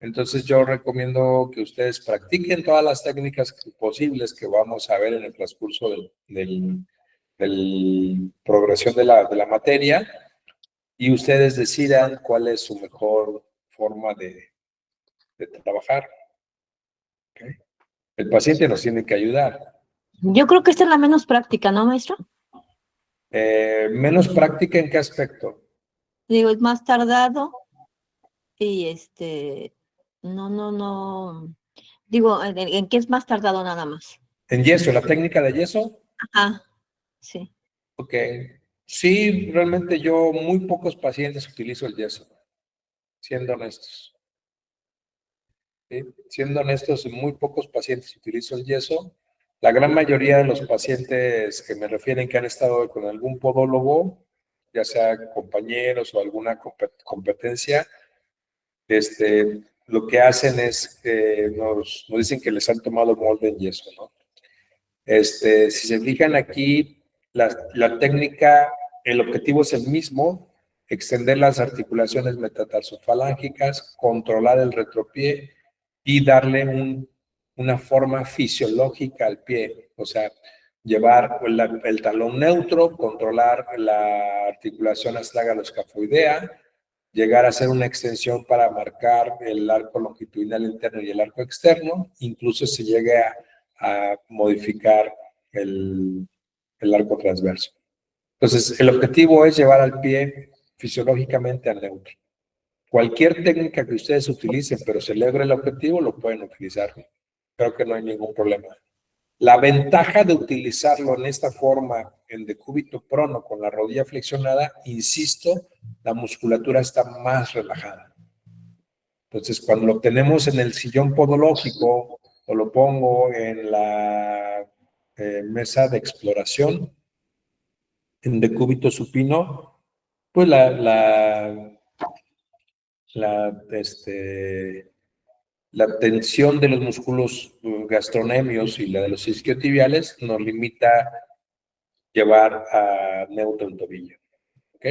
Entonces, yo recomiendo que ustedes practiquen todas las técnicas posibles que vamos a ver en el transcurso del progresión de la materia y ustedes decidan cuál es su mejor forma de trabajar. ¿Okay? El paciente nos tiene que ayudar. Yo creo que esta es la menos práctica, ¿no, maestro? Menos práctica en qué aspecto. Digo, es más tardado y no. Digo, ¿en qué es más tardado nada más? En yeso, la técnica de yeso. Ajá, sí. Ok. Sí, realmente yo muy pocos pacientes utilizo el yeso, siendo honestos. ¿Sí? Siendo honestos, muy pocos pacientes utilizo el yeso. La gran mayoría de los pacientes que me refieren que han estado con algún podólogo, ya sea compañeros o alguna competencia, lo que hacen es que nos dicen que les han tomado molde en yeso, ¿no? Si se fijan aquí, la técnica, el objetivo es el mismo, extender las articulaciones metatarsofalángicas, controlar el retropié y darle una forma fisiológica al pie, o sea, llevar el talón neutro, controlar la articulación astragalo-escafoidea, llegar a hacer una extensión para marcar el arco longitudinal interno y el arco externo, incluso se llegue a modificar el arco transverso. Entonces, el objetivo es llevar al pie fisiológicamente al neutro. Cualquier técnica que ustedes utilicen, pero se logre el objetivo, lo pueden utilizar. Creo que no hay ningún problema. La ventaja de utilizarlo en esta forma, en decúbito prono, con la rodilla flexionada, insisto, la musculatura está más relajada. Entonces, cuando lo tenemos en el sillón podológico o lo pongo en la mesa de exploración, en decúbito supino, pues la tensión de los músculos gastronemios y la de los isquiotibiales nos limita llevar a neutro el tobillo. ¿Ok?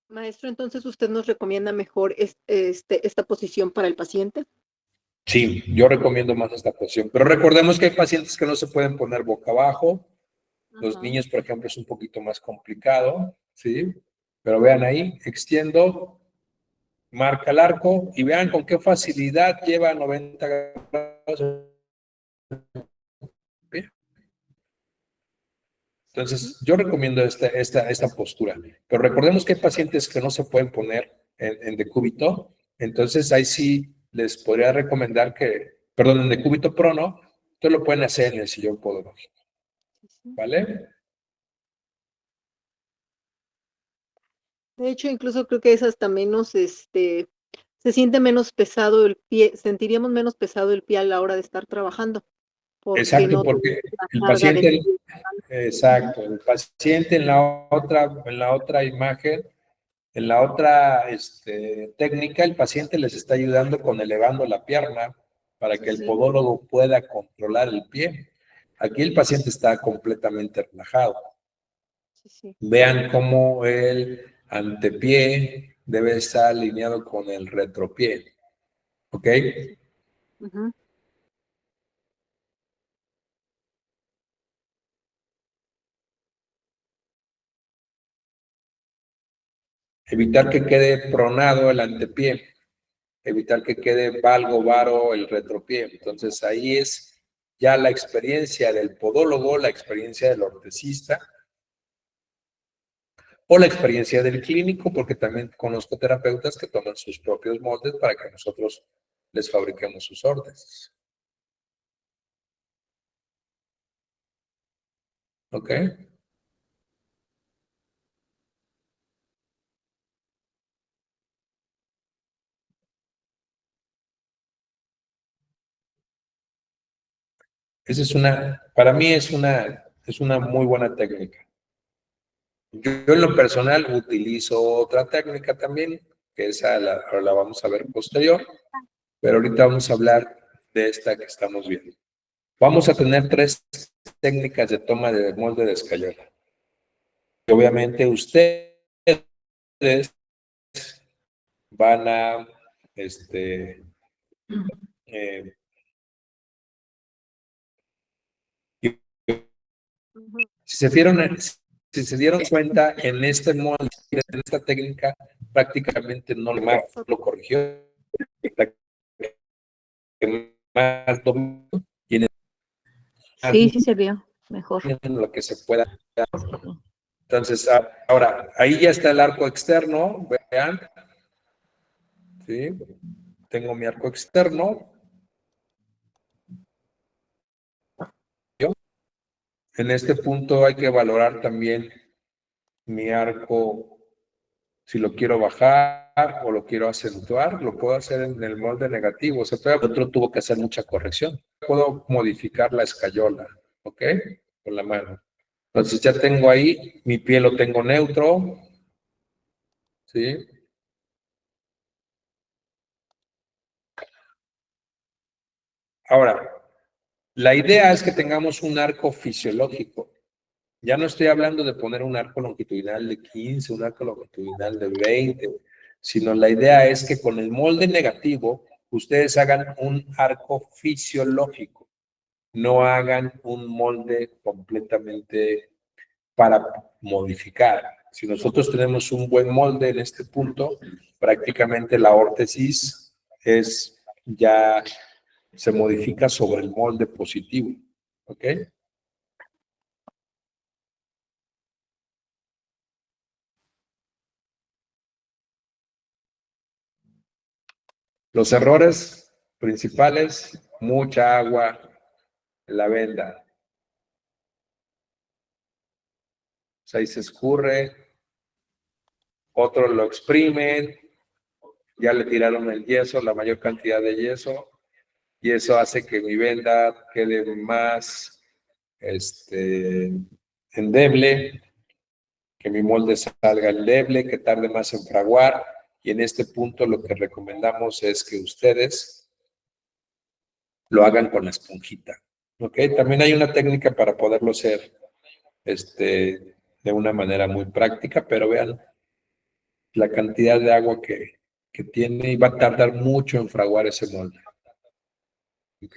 Maestro, entonces usted nos recomienda mejor esta posición para el paciente. Sí, yo recomiendo más esta posición, pero recordemos que hay pacientes que no se pueden poner boca abajo. Los Ajá. niños, por ejemplo, es un poquito más complicado, ¿sí? Pero vean ahí, extiendo, marca el arco y vean con qué facilidad lleva 90 grados. Entonces, yo recomiendo esta postura, pero recordemos que hay pacientes que no se pueden poner en decúbito, entonces ahí sí les podría recomendar perdón, en decúbito prono, entonces lo pueden hacer en el sillón podológico, ¿vale? De hecho, incluso creo que es hasta menos, se siente menos pesado el pie, sentiríamos menos pesado el pie a la hora de estar trabajando, porque Exacto, no porque tenemos la el carga del paciente, pie. exacto, el paciente en la otra imagen, en la otra técnica, el paciente les está ayudando con elevando la pierna para que el Sí, podólogo pueda controlar el pie. Aquí el paciente está completamente relajado. sí, sí. Vean cómo el antepié debe estar alineado con el retropié. ¿Ok? Ujú. Evitar que quede pronado el antepié. Evitar que quede valgo, varo el retropié. Entonces ahí es ya la experiencia del podólogo, la experiencia del ortesista o la experiencia del clínico, porque también conozco terapeutas que toman sus propios moldes para que nosotros les fabriquemos sus órdenes. ¿Ok? Esa es para mí es una muy buena técnica. Yo en lo personal utilizo otra técnica también, que esa la vamos a ver posterior, pero ahorita vamos a hablar de esta que estamos viendo. Vamos a tener tres técnicas de toma de molde de escayola. Obviamente ustedes van a, eh, Ujú. si se dieron cuenta, en este molde, en esta técnica, prácticamente no lo corrigió, la que más dominó, y en Sí, sí se vio mejor. lo que se pueda. Entonces, ahora, ahí ya está el arco externo, vean, ¿sí? Tengo mi arco externo. En este punto hay que valorar también mi arco, si lo quiero bajar o lo quiero acentuar, lo puedo hacer en el molde negativo. O sea, todavía otro tuvo que hacer mucha corrección. Puedo modificar la escayola, ¿ok? Con la mano. Entonces ya tengo ahí, mi pie lo tengo neutro, ¿sí? Ahora, la idea es que tengamos un arco fisiológico. Ya no estoy hablando de poner un arco longitudinal de 15, un arco longitudinal de 20, sino la idea es que con el molde negativo ustedes hagan un arco fisiológico, no hagan un molde completamente para modificar. Si nosotros tenemos un buen molde en este punto, prácticamente la órtesis es ya se modifica sobre el molde positivo. ¿Ok? Los errores principales, mucha agua en la venda. O sea, ahí se escurre, otros lo exprimen, ya le tiraron el yeso, la mayor cantidad de yeso, y eso hace que mi venda quede más endeble, que mi molde salga endeble, que tarde más en fraguar, y en este punto lo que recomendamos es que ustedes lo hagan con la esponjita. ¿Ok? También hay una técnica para poderlo hacer de una manera muy práctica, pero vean la cantidad de agua que tiene y va a tardar mucho en fraguar ese molde. ¿Ok?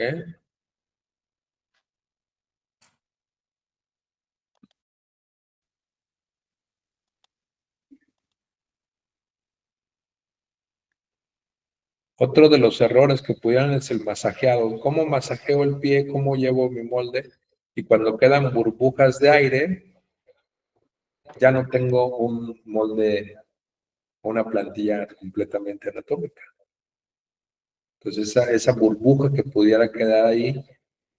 Otro de los errores que pudieran es el masajeado. ¿Cómo masajeo el pie? ¿Cómo llevo mi molde? Y cuando quedan burbujas de aire, ya no tengo un molde, una plantilla completamente anatómica. Entonces, esa burbuja que pudiera quedar ahí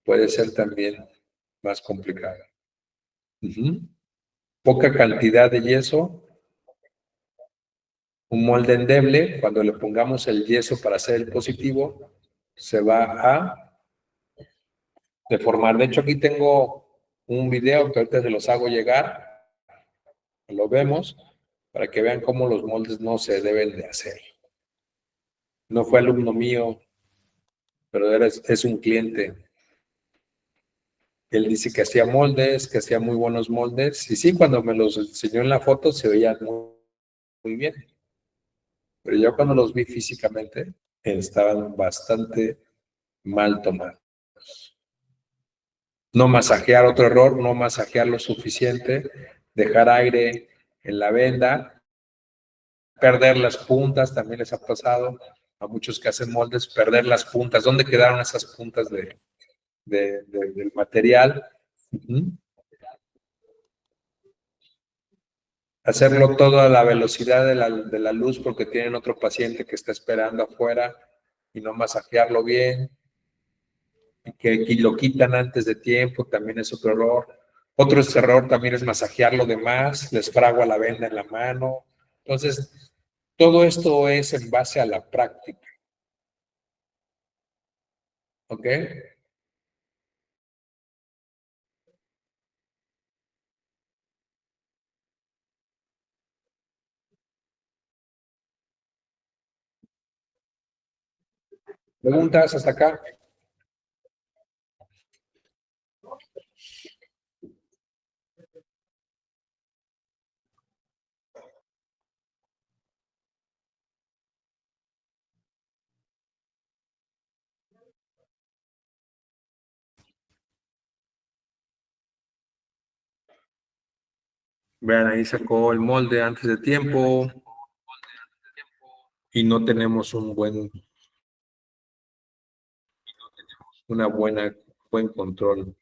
puede ser también más complicada. Poca cantidad de yeso, un molde endeble, cuando le pongamos el yeso para hacer el positivo, se va a deformar. De hecho, aquí tengo un video que ahorita se los hago llegar, lo vemos, para que vean cómo los moldes no se deben de hacer. No fue alumno mío, pero es un cliente. Él dice que hacía moldes, que hacía muy buenos moldes, y sí, cuando me los enseñó en la foto se veían muy bien. Pero yo cuando los vi físicamente, estaban bastante mal tomados. No masajear, otro error, no masajear lo suficiente, dejar aire en la venda, perder las puntas, también les ha pasado a muchos que hacen moldes, perder las puntas. ¿Dónde quedaron esas puntas del material? Hacerlo todo a la velocidad de la luz porque tienen otro paciente que está esperando afuera y no masajearlo bien. Que lo quitan antes de tiempo, también es otro error. Otro error también es masajearlo de más, les fragua la venda en la mano. Entonces, todo esto es en base a la práctica. ¿Ok? ¿Preguntas hasta acá? Vean, ahí sacó el molde antes de tiempo y no tenemos buen control.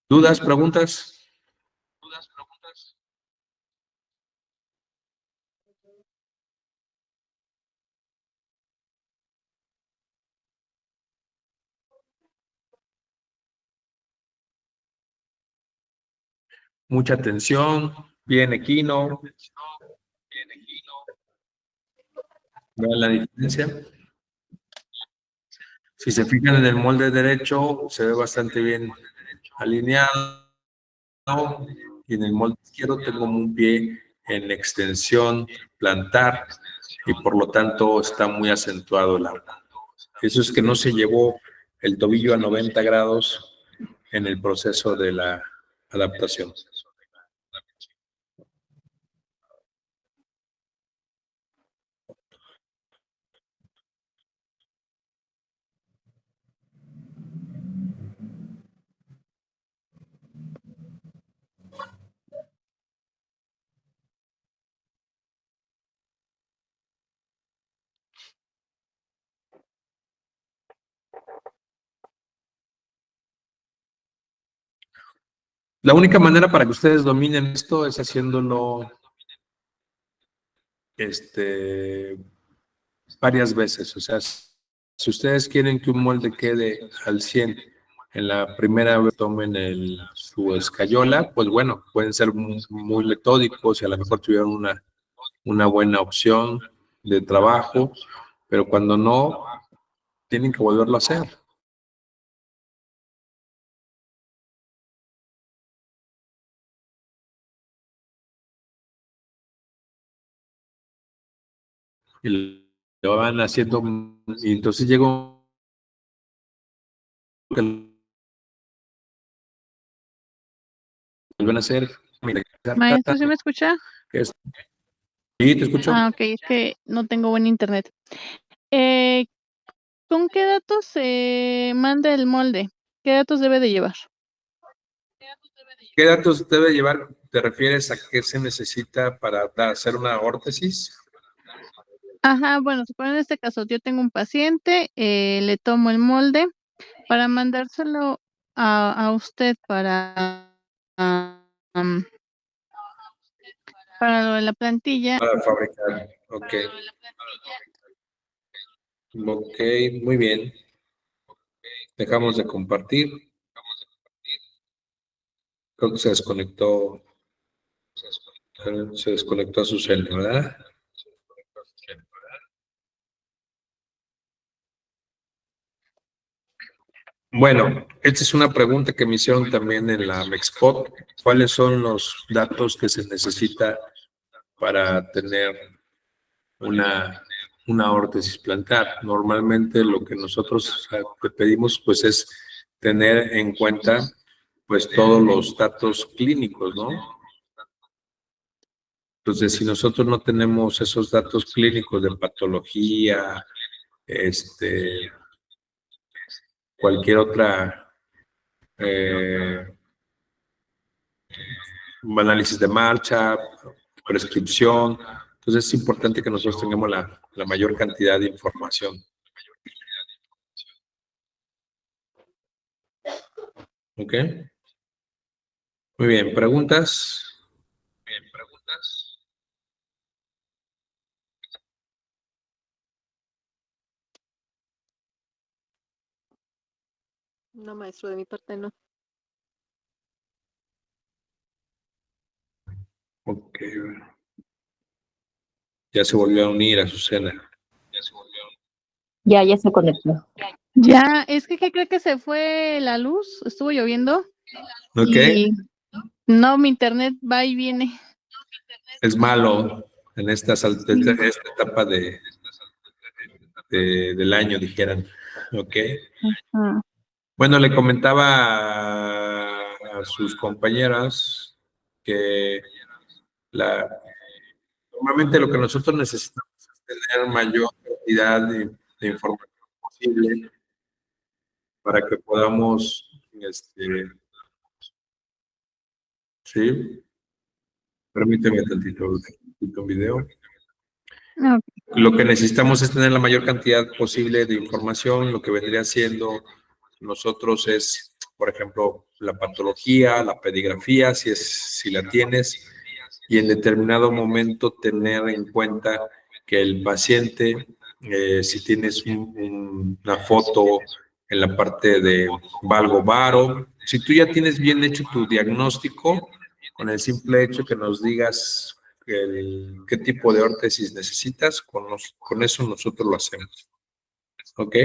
¿Dudas, preguntas? Mucha atención, bien equino. Vean la diferencia. Si se fijan en el molde derecho, se ve bastante bien alineado. Y en el molde izquierdo tengo un pie en extensión plantar y por lo tanto está muy acentuado el arco. Eso es que no se llevó el tobillo a 90 grados en el proceso de la adaptación. La única manera para que ustedes dominen esto es haciéndolo varias veces. O sea, si ustedes quieren que un molde quede al 100 en la primera vez tomen su escayola, pues bueno, pueden ser muy metódicos y a lo mejor tuvieron una buena opción de trabajo, pero cuando no, tienen que volverlo a hacer. Y lo van haciendo, y entonces llegó que vuelven a hacer, mira, Maestro, ¿sí me escucha? Sí, te escucho. Ah, ok, es que no tengo buen internet. Eh, ¿Con qué datos se manda el molde? ¿Qué datos debe de llevar? ¿Qué datos debe llevar? ¿Te refieres a qué se necesita para hacer una órtesis? Ajá, bueno, supone en este caso, yo tengo un paciente, le tomo el molde para mandárselo a usted ah, am, para lo de la plantilla. Para fabricar. Ok. Ok, muy bien. Dejamos de compartir. Creo que se desconectó a su celda, ¿verdad? Bueno, esta es una pregunta que me hicieron también en la Mexpot. ¿Cuáles son los datos que se necesita para tener una órtesis plantar? Normalmente lo que nosotros que pedimos pues es tener en cuenta pues todos los datos clínicos, ¿no? Entonces, si nosotros no tenemos esos datos clínicos de patología, cualquier otra análisis de marcha, prescripción. Entonces es importante que nosotros tengamos la mayor cantidad de información. ¿Ok? Muy bien, ¿preguntas? No, maestro, de mi parte no. Ok. Ya se volvió a unir a Azucena. Ya se conectó. Ya, es que ¿qué cree que se fue la luz? Estuvo lloviendo ¿Ok? y no, mi internet va y viene. Es malo en esta etapa del año, dijeran. ¿Ok? Ah, Bueno, le comentaba a sus compañeras que normalmente lo que nosotros necesitamos es tener mayor cantidad de información posible para que podamos, sí, permíteme tantito un video. ok. Lo que necesitamos es tener la mayor cantidad posible de información. Lo que vendría siendo nosotros es, por ejemplo, la patología, la pedigrafía, si la tienes, y en determinado momento tener en cuenta que el paciente, si tienes una foto en la parte de valgo varo, si tú ya tienes bien hecho tu diagnóstico, con el simple hecho que nos digas qué tipo de órtesis necesitas, con eso nosotros lo hacemos. ¿Ok?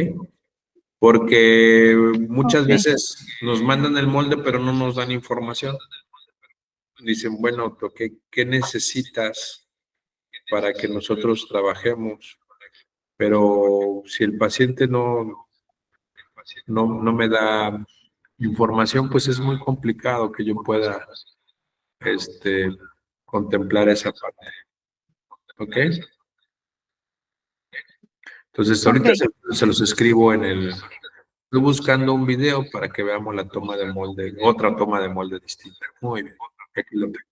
Porque muchas Ok. veces nos mandan el molde, pero no nos dan información. Dicen, bueno, ¿qué necesitas para que nosotros trabajemos? Pero si el paciente no me da información, pues es muy complicado que yo pueda contemplar esa parte. ¿Ok? Entonces, ahorita Ok. se los escribo estoy buscando un video para que veamos la toma de molde, otra toma de molde distinta. Muy bien. Aquí lo tengo.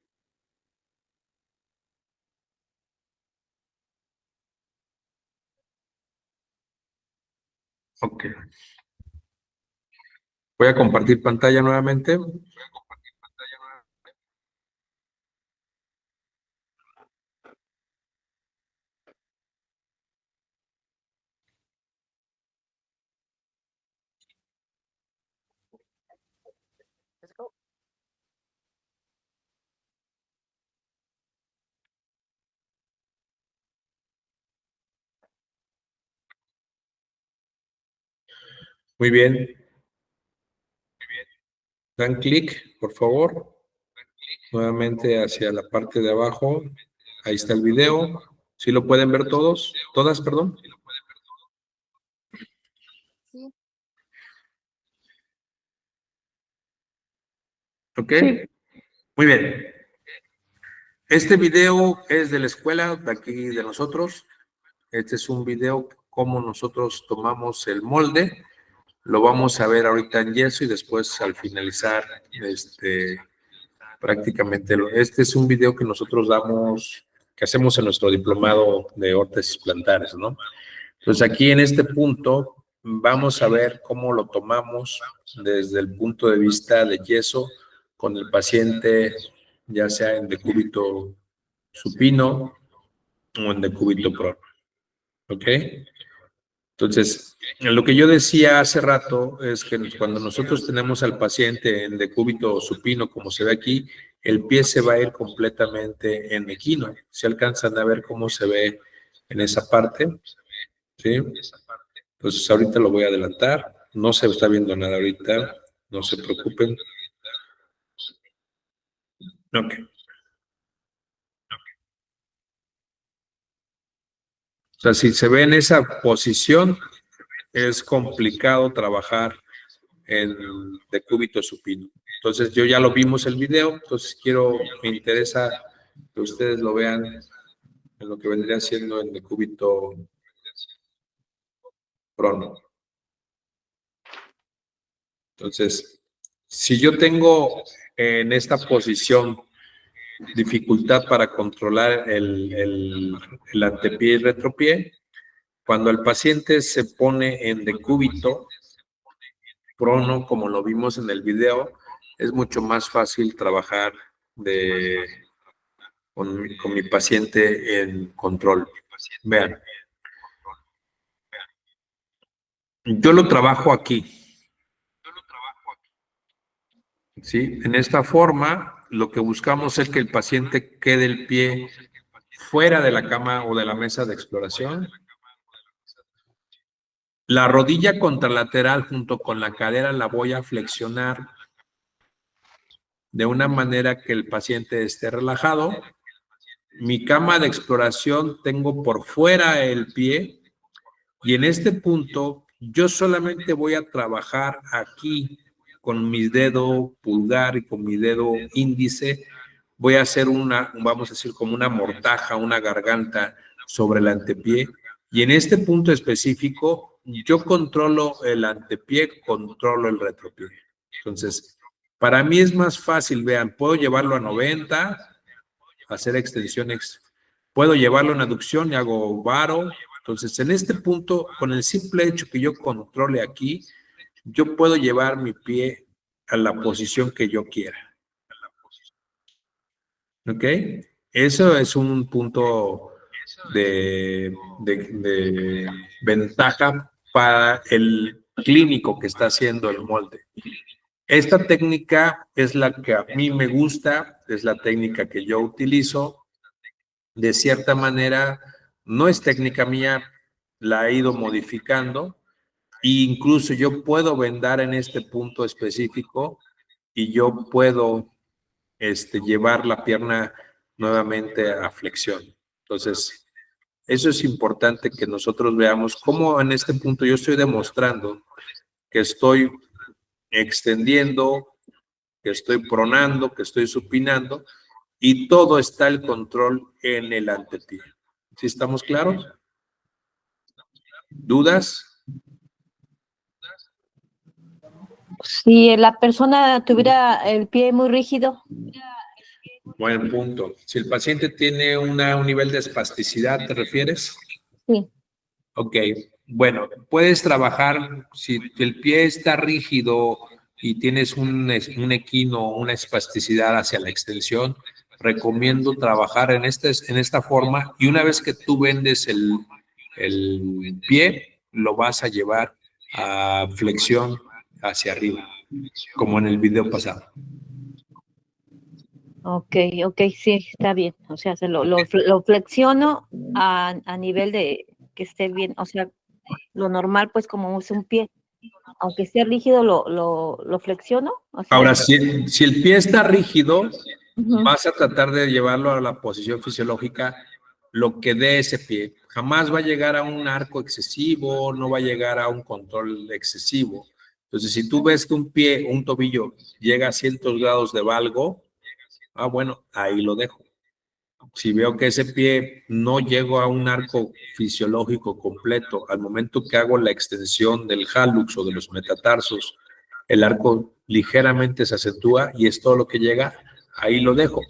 Ok. Voy a compartir pantalla nuevamente. Muy bien. Dan clic, por favor. Nuevamente hacia la parte de abajo. Ahí está el video. ¿Sí lo pueden ver todos? ¿Todas, perdón? Sí. ¿Ok? Sí. Muy bien. Este video es de la escuela, de aquí de nosotros. Este es un video cómo nosotros tomamos el molde. Lo vamos a ver ahorita en yeso y después al finalizar prácticamente. Este es un video que nosotros damos, que hacemos en nuestro diplomado de órtesis plantares, ¿no? Entonces aquí en este punto vamos a ver cómo lo tomamos desde el punto de vista de yeso con el paciente, ya sea en decúbito supino o en decúbito prono. ¿Ok? Entonces, lo que yo decía hace rato es que cuando nosotros tenemos al paciente en decúbito supino, como se ve aquí, el pie se va a ir completamente en equino. ¿Se alcanzan a ver cómo se ve en esa parte? ¿Sí? Entonces, ahorita lo voy a adelantar. No se está viendo nada ahorita. No se preocupen. Ok. O sea, si se ve en esa posición, es complicado trabajar en decúbito supino. Entonces, yo ya lo vimos el video, entonces me interesa que ustedes lo vean en lo que vendría siendo el decúbito prono. Entonces, si yo tengo en esta posición dificultad para controlar el antepié y retropié, cuando el paciente se pone en decúbito prono, como lo vimos en el video, es mucho más fácil trabajar con mi paciente en control. Vean. Yo lo trabajo aquí. ¿Sí? En esta forma, lo que buscamos es que el paciente quede el pie fuera de la cama o de la mesa de exploración. La rodilla contralateral junto con la cadera la voy a flexionar de una manera que el paciente esté relajado. Mi cama de exploración tengo por fuera el pie y en este punto yo solamente voy a trabajar aquí con mi dedo pulgar y con mi dedo índice. Voy a hacer vamos a decir, como una mortaja, una garganta sobre el antepié. Y en este punto específico, yo controlo el antepié, controlo el retropié. Entonces, para mí es más fácil, vean, puedo llevarlo a 90, hacer extensiones, puedo llevarlo en aducción y hago varo. Entonces, en este punto, con el simple hecho que yo controle aquí, yo puedo llevar mi pie a la posición que yo quiera. ¿Ok? Eso es un punto de ventaja para el clínico que está haciendo el molde. Esta técnica es la que a mí me gusta, es la técnica que yo utilizo. De cierta manera, no es técnica mía, la he ido modificando. E incluso yo puedo vendar en este punto específico y yo puedo llevar la pierna nuevamente a flexión. Entonces, eso es importante que nosotros veamos cómo en este punto yo estoy demostrando que estoy extendiendo, que estoy pronando, que estoy supinando y todo está el control en el antepié. ¿Sí estamos claros? ¿Dudas? Si la persona tuviera el pie muy rígido, Buen punto. Si el paciente tiene un nivel de espasticidad, ¿te refieres? sí. Ok, bueno, puedes trabajar, si el pie está rígido y tienes un equino, una espasticidad hacia la extensión, recomiendo trabajar en esta forma y una vez que tú vendes el pie, lo vas a llevar a flexión hacia arriba, como en el video pasado. Ok, sí, está bien. O sea, lo flexiono a nivel de que esté bien, o sea, lo normal, pues como es un pie. Aunque esté rígido, lo flexiono. O sea, Ahora, si el pie está rígido, ujú. vas a tratar de llevarlo a la posición fisiológica, lo que dé ese pie. Jamás va a llegar a un arco excesivo, no va a llegar a un control excesivo. Entonces, si tú ves que un tobillo llega a ciertos grados de valgo, bueno, ahí lo dejo. Si veo que ese pie no llego a un arco fisiológico completo, al momento que hago la extensión del hallux o de los metatarsos, el arco ligeramente se acentúa y es todo lo que llega, ahí lo dejo.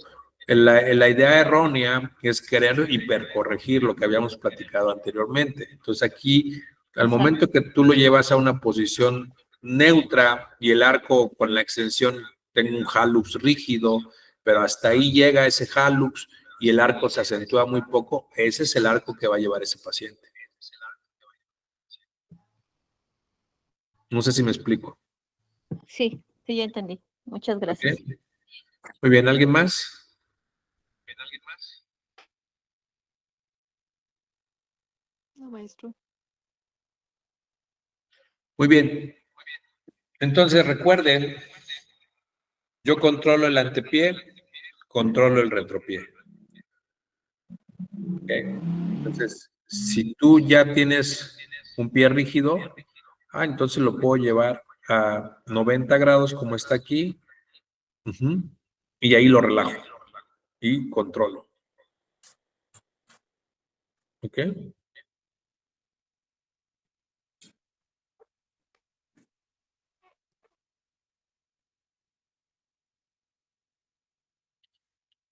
La idea errónea es querer hipercorregir lo que habíamos platicado anteriormente. Entonces aquí, al momento que tú lo llevas a una posición neutra y el arco con la extensión tenga un hallux rígido, pero hasta ahí llega ese hallux y el arco se acentúa muy poco, ese es el arco que va a llevar ese paciente. No sé si me explico. Sí, sí, ya entendí. Muchas gracias. ¿Okay? Muy bien, ¿alguien más? No, maestro. Muy bien. Entonces recuerden, yo controlo el antepié, controlo el retropié. ¿Okay? Entonces, si tú ya tienes un pie rígido, entonces lo puedo llevar a 90 grados como está aquí, y ahí lo relajo y controlo. ¿Ok?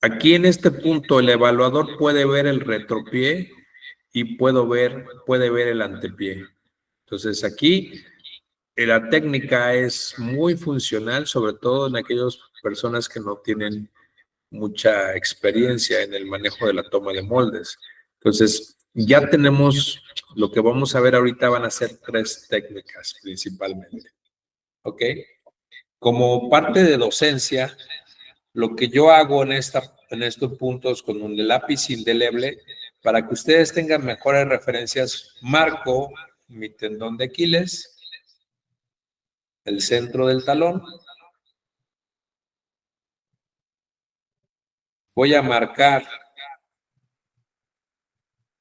Aquí en este punto el evaluador puede ver el retropié y puede ver el antepié. Entonces aquí la técnica es muy funcional, sobre todo en aquellas personas que no tienen mucha experiencia en el manejo de la toma de moldes. Entonces, ya tenemos, lo que vamos a ver ahorita van a ser 3 técnicas principalmente. ¿Ok? Como parte de docencia, lo que yo hago en estos puntos con un lápiz indeleble, para que ustedes tengan mejores referencias, marco mi tendón de Aquiles, el centro del talón. Voy a marcar,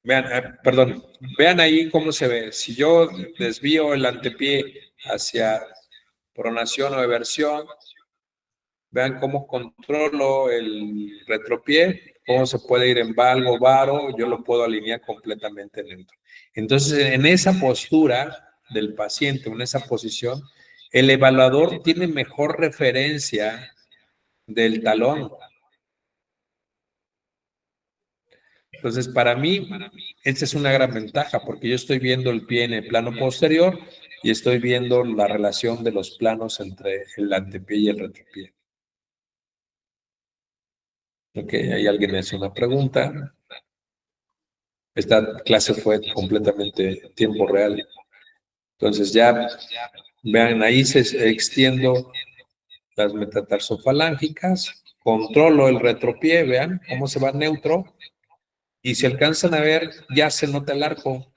vean ahí cómo se ve. Si yo desvío el antepié hacia pronación o eversión, vean cómo controlo el retropié, cómo se puede ir en valgo, varo, yo lo puedo alinear completamente dentro. Entonces, en esa postura del paciente, en esa posición, el evaluador tiene mejor referencia del talón. Entonces, para mí, esta es una gran ventaja porque yo estoy viendo el pie en el plano posterior y estoy viendo la relación de los planos entre el antepié y el retropié. Ok, ahí alguien me hace una pregunta. Esta clase fue completamente tiempo real. Entonces ya, vean, ahí se extiendo las metatarsofalángicas, controlo el retropié, vean cómo se va neutro, y si alcanzan a ver, ya se nota el arco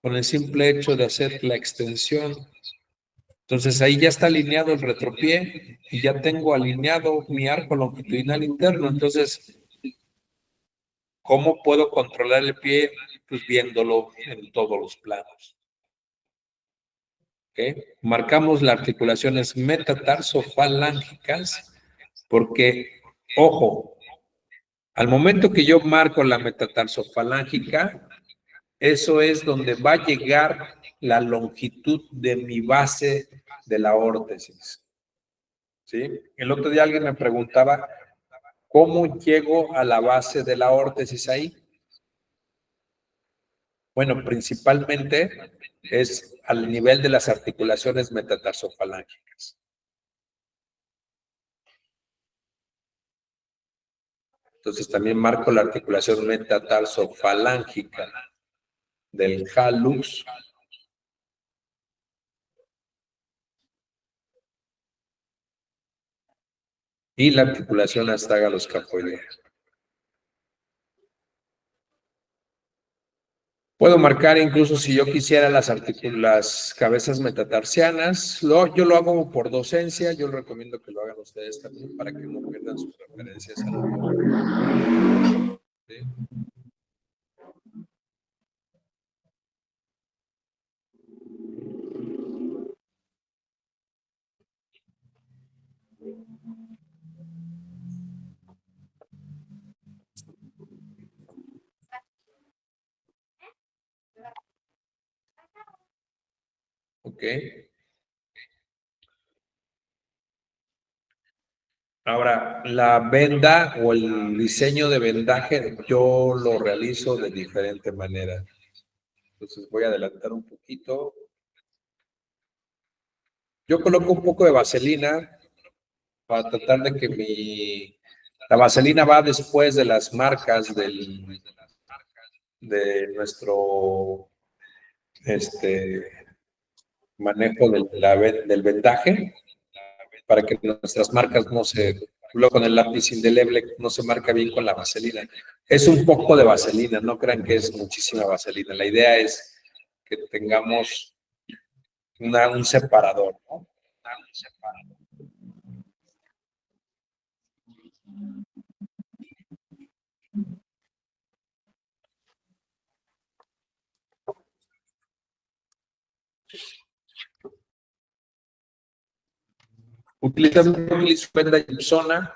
con el simple hecho de hacer la extensión. Entonces ahí ya está alineado el retropié y ya tengo alineado mi arco longitudinal interno. Entonces, ¿cómo puedo controlar el pie? Pues viéndolo en todos los planos. ¿Okay? Marcamos las articulaciones metatarsofalángicas porque, ojo, al momento que yo marco la metatarsofalágica, eso es donde va a llegar la longitud de mi base de la órtesis. ¿Sí? El otro día alguien me preguntaba, ¿cómo llego a la base de la órtesis ahí? Bueno, principalmente es al nivel de las articulaciones metatarsofalángicas. Entonces también marco la articulación metatarsofalágica del hallux y la articulación astragaloscafoidea. Puedo marcar incluso si yo quisiera las cabezas metatarsianas. Yo lo hago por docencia, yo les recomiendo que lo hagan ustedes también para que no pierdan sus referencias. ¿Sí? ¿Ok? Ahora, la venda o el diseño de vendaje yo lo realizo de diferente manera. Entonces voy a adelantar un poquito. Yo coloco un poco de vaselina para tratar de que la vaselina va después de las marcas de nuestro manejo del vendaje, para que nuestras marcas luego con el lápiz indeleble no se marca bien con la vaselina. Es un poco de vaselina, no crean que es muchísima vaselina. La idea es que tengamos un separador, ¿no? Utilizo venda Gibsona.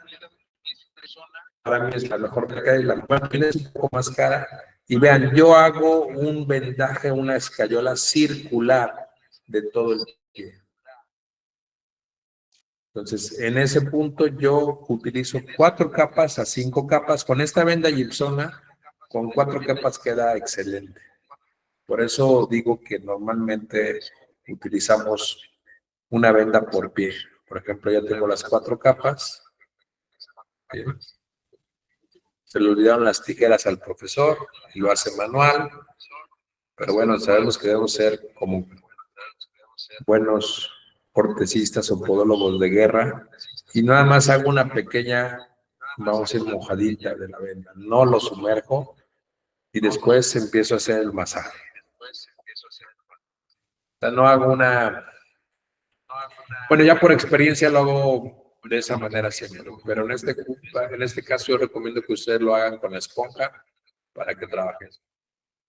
Para mí es la mejor marca y la también es un poco más cara. Y vean, yo hago un vendaje, una escayola circular de todo el pie. Entonces, en ese punto yo utilizo 4 capas a 5 capas. Con esta venda Gibsona, con 4 capas queda excelente. Por eso digo que normalmente utilizamos una venda por pie. Por ejemplo, ya tengo las 4 capas. Bien. Se le olvidaron las tijeras al profesor y lo hace manual. Pero bueno, sabemos que debemos ser como buenos ortesistas o podólogos de guerra. Y nada más hago una pequeña, vamos a decir, mojadita de la venda. No lo sumerjo y después empiezo a hacer el masaje. O sea, no hago una... Bueno, ya por experiencia lo hago de esa manera siempre, pero en este caso yo recomiendo que ustedes lo hagan con la esponja para que trabajen.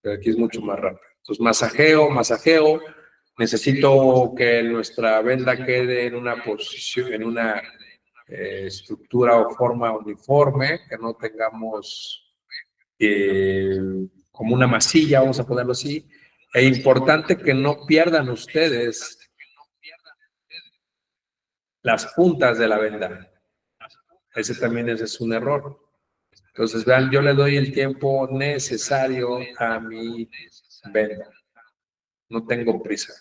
Pero aquí es mucho más rápido. Entonces, masajeo. Necesito que nuestra venda quede en una posición, en una estructura o forma uniforme, que no tengamos como una masilla, vamos a ponerlo así. E importante que no pierdan ustedes las puntas de la venda. Ese también es un error. Entonces, vean, yo le doy el tiempo necesario a mi venda. No tengo prisa.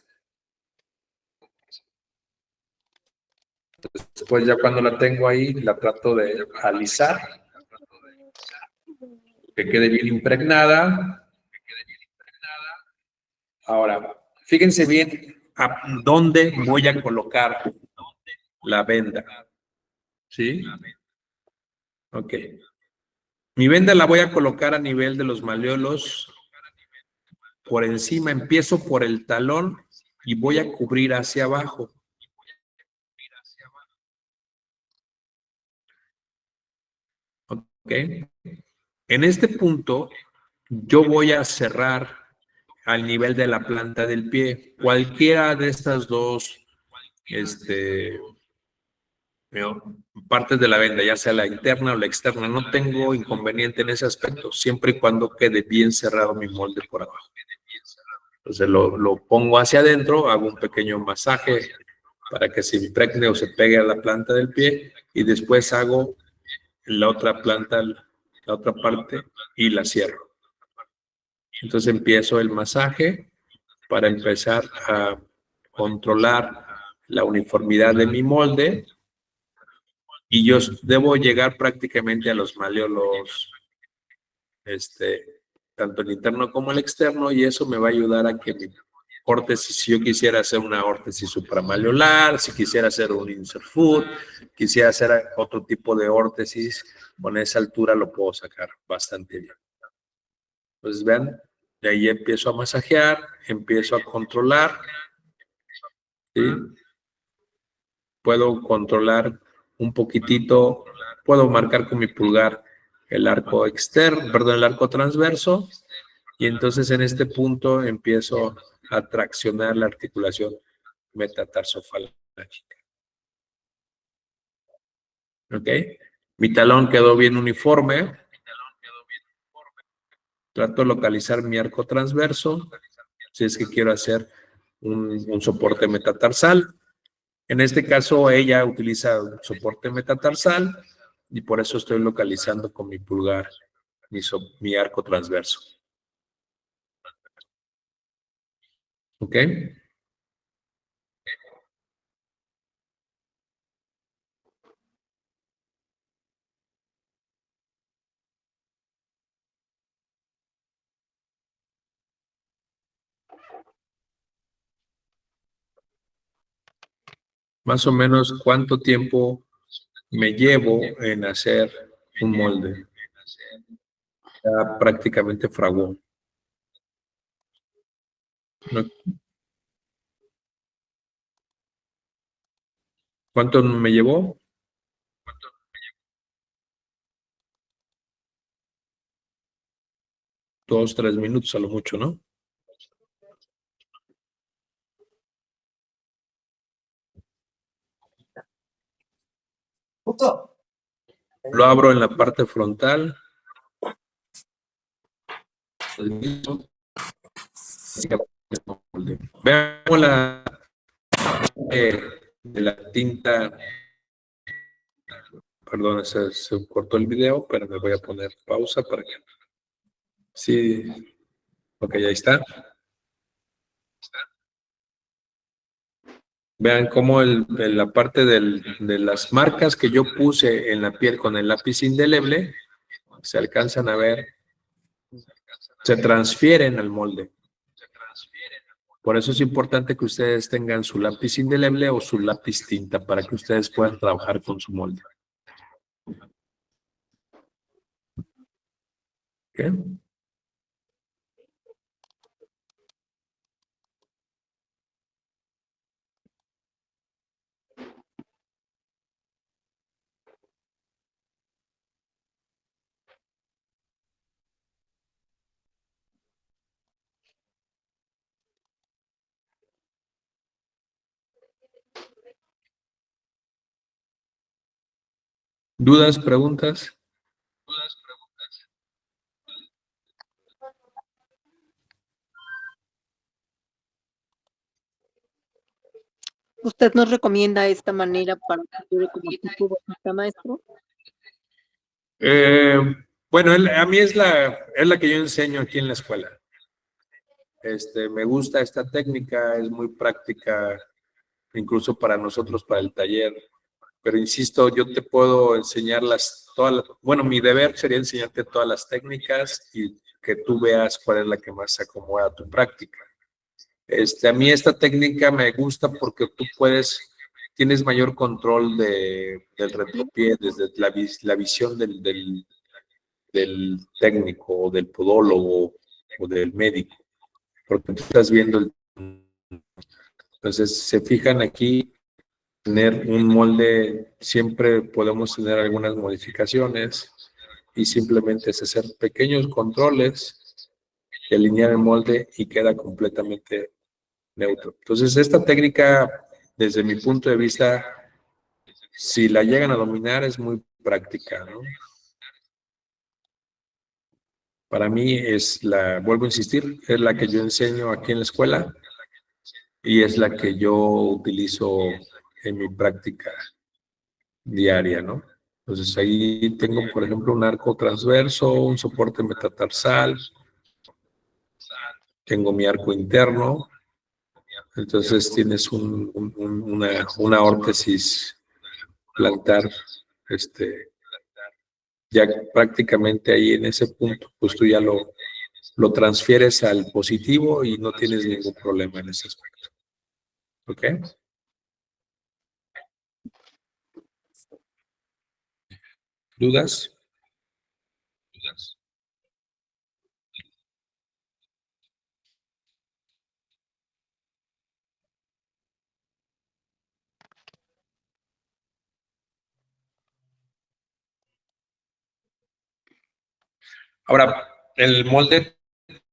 Después ya cuando la tengo ahí, la trato de alisar, que quede bien impregnada. Ahora, fíjense bien a dónde voy a colocar la venda. ¿Sí? Ok. Mi venda la voy a colocar a nivel de los malleolos. Por encima, empiezo por el talón y voy a cubrir hacia abajo. ¿Ok? En este punto, yo voy a cerrar al nivel de la planta del pie. Cualquiera de estas dos partes de la venda, ya sea la interna o la externa, no tengo inconveniente en ese aspecto, siempre y cuando quede bien cerrado mi molde por abajo. Entonces lo pongo hacia adentro, hago un pequeño masaje para que se impregne o se pegue a la planta del pie y después hago la otra planta, la otra parte y la cierro. Entonces empiezo el masaje para empezar a controlar la uniformidad de mi molde y yo debo llegar prácticamente a los malleolos, tanto el interno como el externo, y eso me va a ayudar a que mi órtesis, si yo quisiera hacer una órtesis supramalleolar, si quisiera hacer un insert foot, quisiera hacer otro tipo de órtesis, con esa altura lo puedo sacar bastante bien. Pues vean, de ahí empiezo a masajear, empiezo a controlar, ¿sí? Puedo controlar un poquitito, puedo marcar con mi pulgar el arco externo, perdón, el arco transverso, y entonces en este punto empiezo a traccionar la articulación metatarsofalángica. ¿Ok? Mi talón quedó bien uniforme. Trato de localizar mi arco transverso, si es que quiero hacer un soporte metatarsal. En este caso, ella utiliza un soporte metatarsal y por eso estoy localizando con mi pulgar mi arco transverso. ¿Ok? Más o menos, ¿cuánto tiempo me llevo en hacer un molde? Ya prácticamente fraguó. ¿No? ¿Cuánto me llevó? 2, 3 minutos a lo mucho, ¿no? Lo abro en la parte frontal. Veamos de la tinta. Perdón, se cortó el video, pero me voy a poner pausa para que... Sí, ok, ahí está. Vean cómo la parte de las marcas que yo puse en la piel con el lápiz indeleble, se alcanzan a ver, se transfieren al molde. Por eso es importante que ustedes tengan su lápiz indeleble o su lápiz tinta para que ustedes puedan trabajar con su molde. ¿Ok? ¿Dudas, preguntas? ¿Usted nos recomienda esta manera para que quede como tipo botita, maestro? Bueno, a mí es la que yo enseño aquí en la escuela. Me gusta esta técnica, es muy práctica, incluso para nosotros, para el taller. Pero insisto, yo te puedo enseñar bueno, mi deber sería enseñarte todas las técnicas y que tú veas cuál es la que más se acomoda a tu práctica. A mí esta técnica me gusta porque tú tienes mayor control del retropié, desde la visión del técnico o del podólogo o del médico, porque tú estás viendo entonces se fijan aquí, tener un molde, siempre podemos tener algunas modificaciones y simplemente es hacer pequeños controles y alinear el molde y queda completamente neutro. Entonces esta técnica, desde mi punto de vista, si la llegan a dominar es muy práctica, ¿no? Para mí vuelvo a insistir, es la que yo enseño aquí en la escuela y es la que yo utilizo en mi práctica diaria, ¿no? Entonces ahí tengo, por ejemplo, un arco transverso, un soporte metatarsal, tengo mi arco interno, entonces tienes una órtesis plantar, ya prácticamente ahí en ese punto, pues tú ya lo transfieres al positivo y no tienes ningún problema en ese aspecto. ¿Ok? ¿Dudas? Ahora, el molde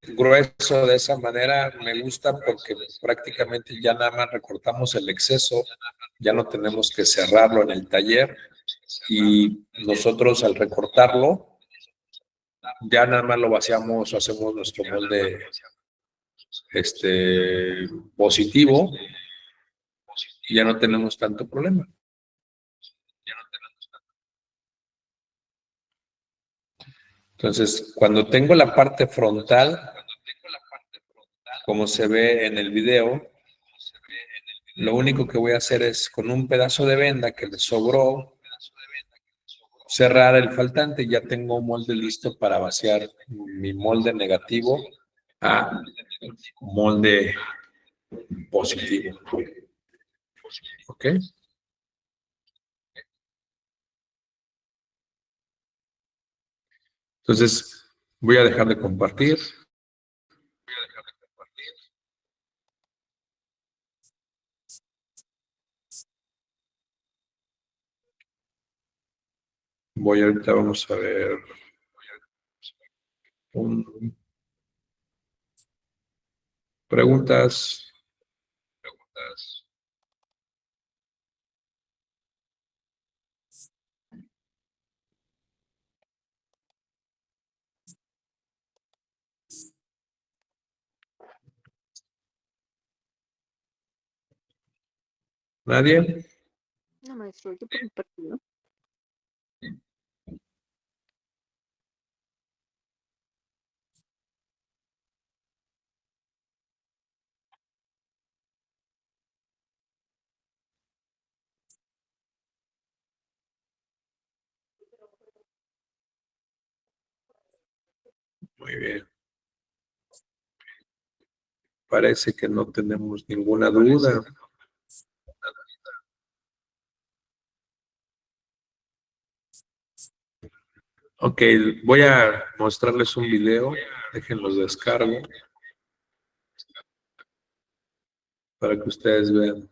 grueso de esa manera me gusta porque prácticamente ya nada más recortamos el exceso, ya no tenemos que cerrarlo en el taller y nosotros al recortarlo ya nada más lo vaciamos o hacemos nuestro molde positivo, ya no tenemos tanto problema. Entonces, cuando tengo la parte frontal, como se ve en el video, lo único que voy a hacer es con un pedazo de venda que le sobró, cerrar el faltante y ya tengo un molde listo para vaciar mi molde negativo a molde positivo. ¿Ok? Entonces, voy a dejar de compartir. Ahorita vamos a ver preguntas. ¿Nadie? No, maestro, yo por mi parte, ¿no? Muy bien. Parece que no tenemos ninguna duda. Ok, voy a mostrarles un video. Déjenlos descargo para que ustedes vean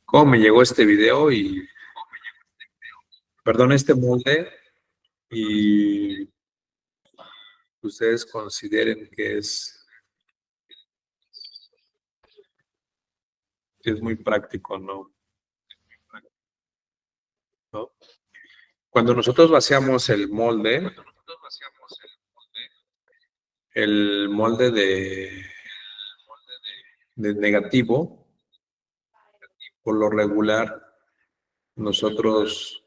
cómo me llegó este video perdón, este molde y ustedes consideren que es muy práctico, ¿no? ¿No? Cuando nosotros vaciamos el molde de negativo, por lo regular, nosotros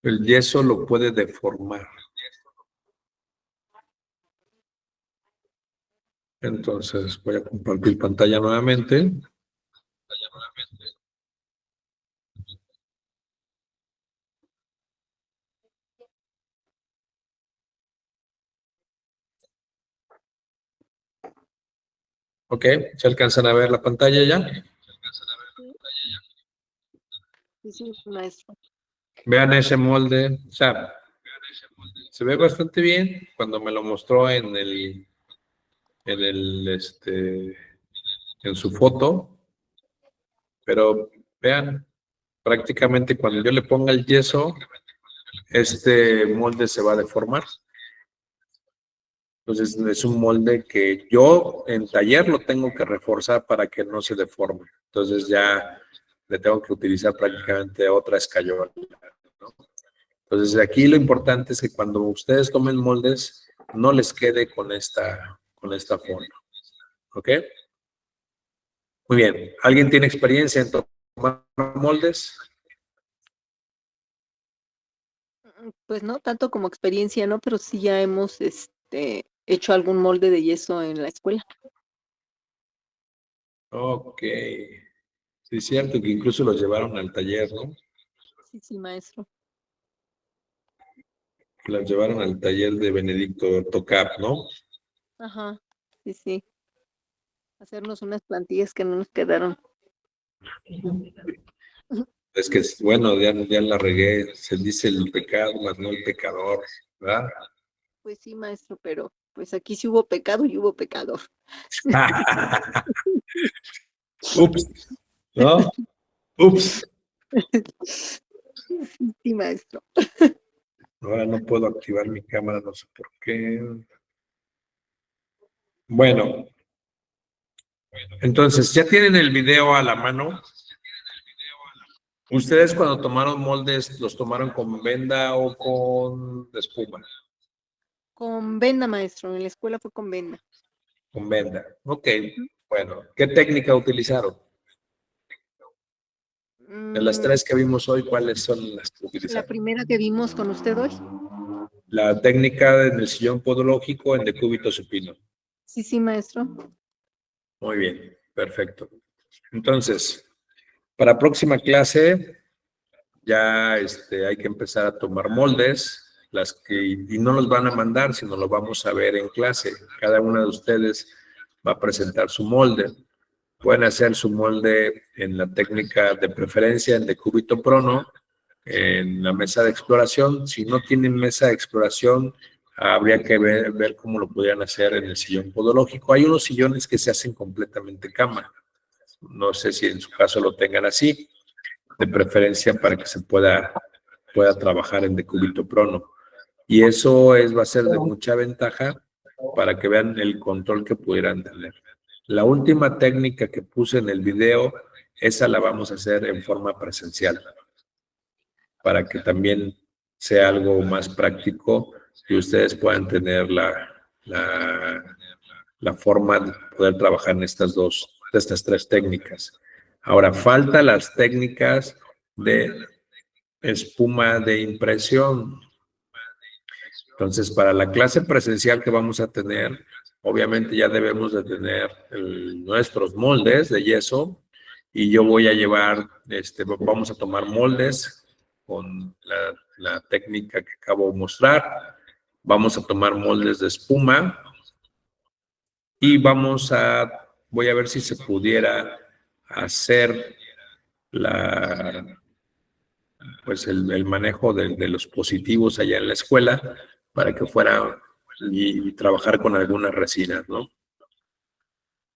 el yeso lo puede deformar. Entonces voy a compartir pantalla nuevamente. Ok, ¿se alcanzan a ver la pantalla ya? Sí, sí, maestro. Vean ese molde, o sea, se ve bastante bien cuando me lo mostró en su foto, pero vean, prácticamente cuando yo le ponga el yeso, este molde se va a deformar. Entonces es un molde que yo en taller lo tengo que reforzar para que no se deforme. Entonces ya le tengo que utilizar prácticamente otra escayola, ¿no? Entonces aquí lo importante es que cuando ustedes tomen moldes, no les quede con esta forma. ¿Ok? Muy bien. ¿Alguien tiene experiencia en tomar moldes? Pues no tanto como experiencia, ¿no? Pero sí ya hemos hecho algún molde de yeso en la escuela. Ok. Sí, es cierto que incluso los llevaron al taller, ¿no? Sí, sí, maestro. Los llevaron al taller de Benedicto Tocap, ¿no? Ajá, sí, sí. Hacernos unas plantillas que no nos quedaron. Es que, bueno, ya la regué. Se dice el pecado, más no el pecador, ¿verdad? Pues sí, maestro, pero pues aquí sí hubo pecado y hubo pecador. Ups, ¿no? Ups. Sí, maestro. Ahora no puedo activar mi cámara, no sé por qué. Bueno, entonces, ¿ya tienen el video a la mano? ¿Ustedes cuando tomaron moldes, los tomaron con venda o con espuma? Con venda, maestro. En la escuela fue con venda. Con venda. Ok, Ujú. bueno. ¿Qué técnica utilizaron? De las Mm, tres que vimos hoy, ¿cuáles son las que la utilizaron? primera que vimos con usted hoy. La técnica en el sillón podológico en decúbito supino. Sí, sí, maestro. Muy bien, perfecto. Entonces, para próxima clase ya hay que empezar a tomar moldes, y no los van a mandar, sino lo vamos a ver en clase. Cada una de ustedes va a presentar su molde. Pueden hacer su molde en la técnica de preferencia en decúbito prono, en la mesa de exploración. Si no tienen mesa de exploración, habría que ver cómo lo pudieran hacer en el sillón podológico. Hay unos sillones que se hacen completamente cama. No sé si en su caso lo tengan así, de preferencia para que se pueda trabajar en decúbito prono. Y eso va a ser de mucha ventaja para que vean el control que pudieran tener. La última técnica que puse en el video, esa la vamos a hacer en forma presencial, para que también sea algo más práctico y ustedes puedan tener la forma de poder trabajar en estas tres técnicas. Ahora, faltan las técnicas de espuma de impresión. Entonces, para la clase presencial que vamos a tener, obviamente ya debemos de tener nuestros moldes de yeso y yo voy a llevar, vamos a tomar moldes con la técnica que acabo de mostrar. Vamos a tomar moldes de espuma y voy a ver si se pudiera hacer pues el manejo de los positivos allá en la escuela para que fuera y trabajar con algunas resinas, ¿no?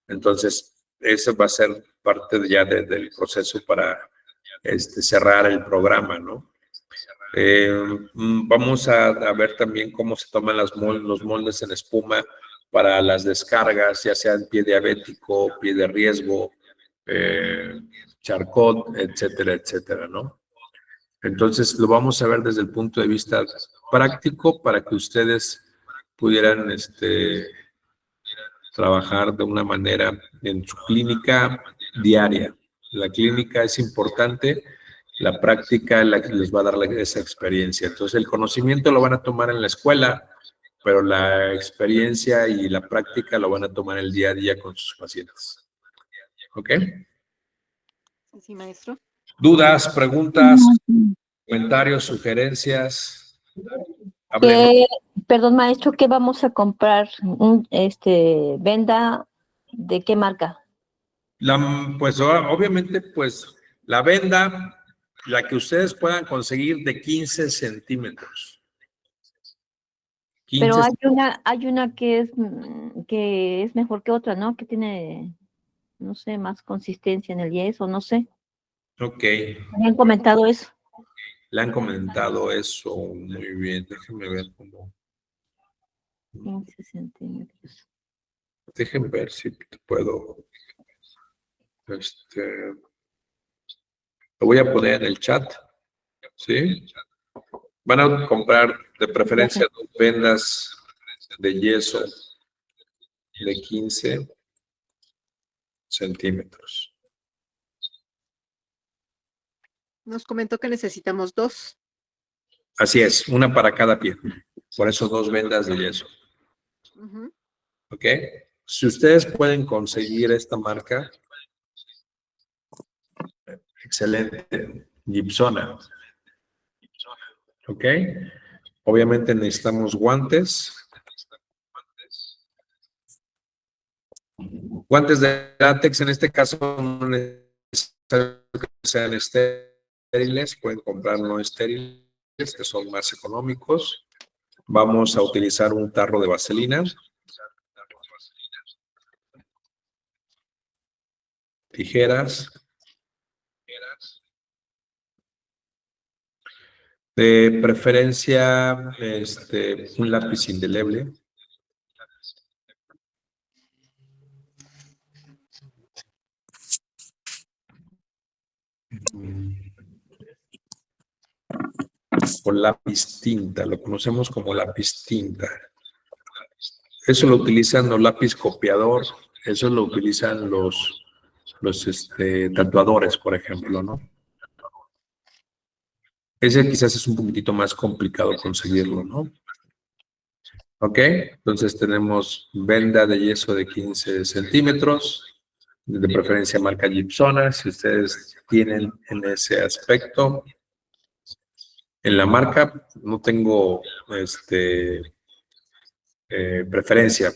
Entonces, eso va a ser parte ya del proceso para cerrar el programa, ¿no? Vamos a ver también cómo se toman los moldes en espuma para las descargas, ya sea en pie diabético, pie de riesgo, charcot, etcétera, etcétera, ¿no? Entonces, lo vamos a ver desde el punto de vista práctico para que ustedes pudieran trabajar de una manera en su clínica diaria. La clínica es importante, la práctica es la que les va a dar esa experiencia. Entonces, el conocimiento lo van a tomar en la escuela, pero la experiencia y la práctica lo van a tomar el día a día con sus pacientes. ¿Ok? Sí, sí, maestro. ¿Dudas, preguntas, comentarios, sugerencias? Hablemos. Perdón, maestro, ¿qué vamos a comprar? Venda, ¿de qué marca? Pues obviamente, pues la venda, la que ustedes puedan conseguir de 15 centímetros. Pero 15, hay una que es mejor que otra, ¿no? Que tiene, no sé, más consistencia en el yeso, no sé. ok, Me han comentado eso. le han comentado eso, muy bien, déjenme ver cómo, 15 centímetros. déjenme ver si puedo, lo voy a poner en el chat, ¿sí? Van a comprar de preferencia 2 vendas de yeso de 15 centímetros. Nos comentó que necesitamos 2. Así es, una para cada pie. Por eso 2 vendas de yeso. Ujú. ¿Ok? Si ustedes pueden conseguir esta marca, excelente, Gibsona. ¿Ok? Obviamente necesitamos guantes. Guantes de látex, en este caso, no necesariamente que sean estériles, pueden comprar no estériles, que son más económicos. Vamos a utilizar un tarro de vaselina. Tijeras. De preferencia, un lápiz indeleble. o lápiz tinta, lo conocemos como lápiz tinta. Eso lo utilizan los lápiz copiador, eso lo utilizan los tatuadores, por ejemplo, ¿no? Ese quizás es un poquitito más complicado conseguirlo, ¿no? Ok, entonces tenemos venda de yeso de 15 centímetros, de preferencia marca Gibsona, si ustedes tienen en ese aspecto. En la marca no tengo preferencia.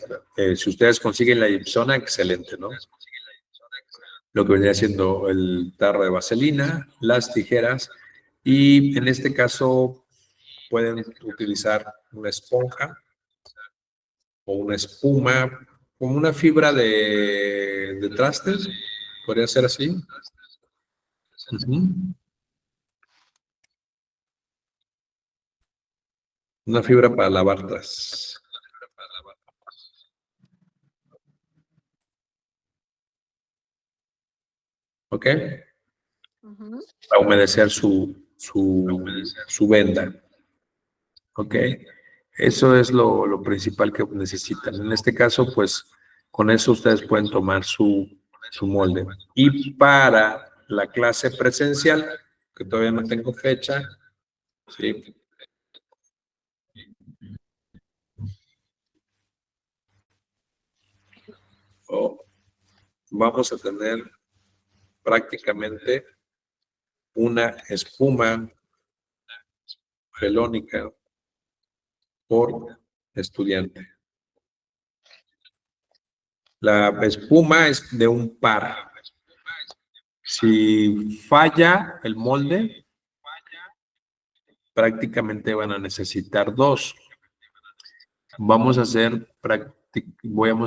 Si ustedes consiguen la Gibsona, excelente, ¿no? Lo que vendría siendo el tarro de vaselina, las tijeras, y en este caso pueden utilizar una esponja o una espuma, como una fibra de trastes, podría ser así. Una fibra para lavar trastes. ¿Ok? Para humedecer su venda. ¿Ok? Eso es lo principal que necesitan. En este caso, pues, con eso ustedes pueden tomar su molde. Y para la clase presencial, que todavía no tengo fecha, ¿sí? Vamos a tener prácticamente una espuma gelónica por estudiante. La espuma es de un par. Si falla el molde, prácticamente van a necesitar dos. Vamos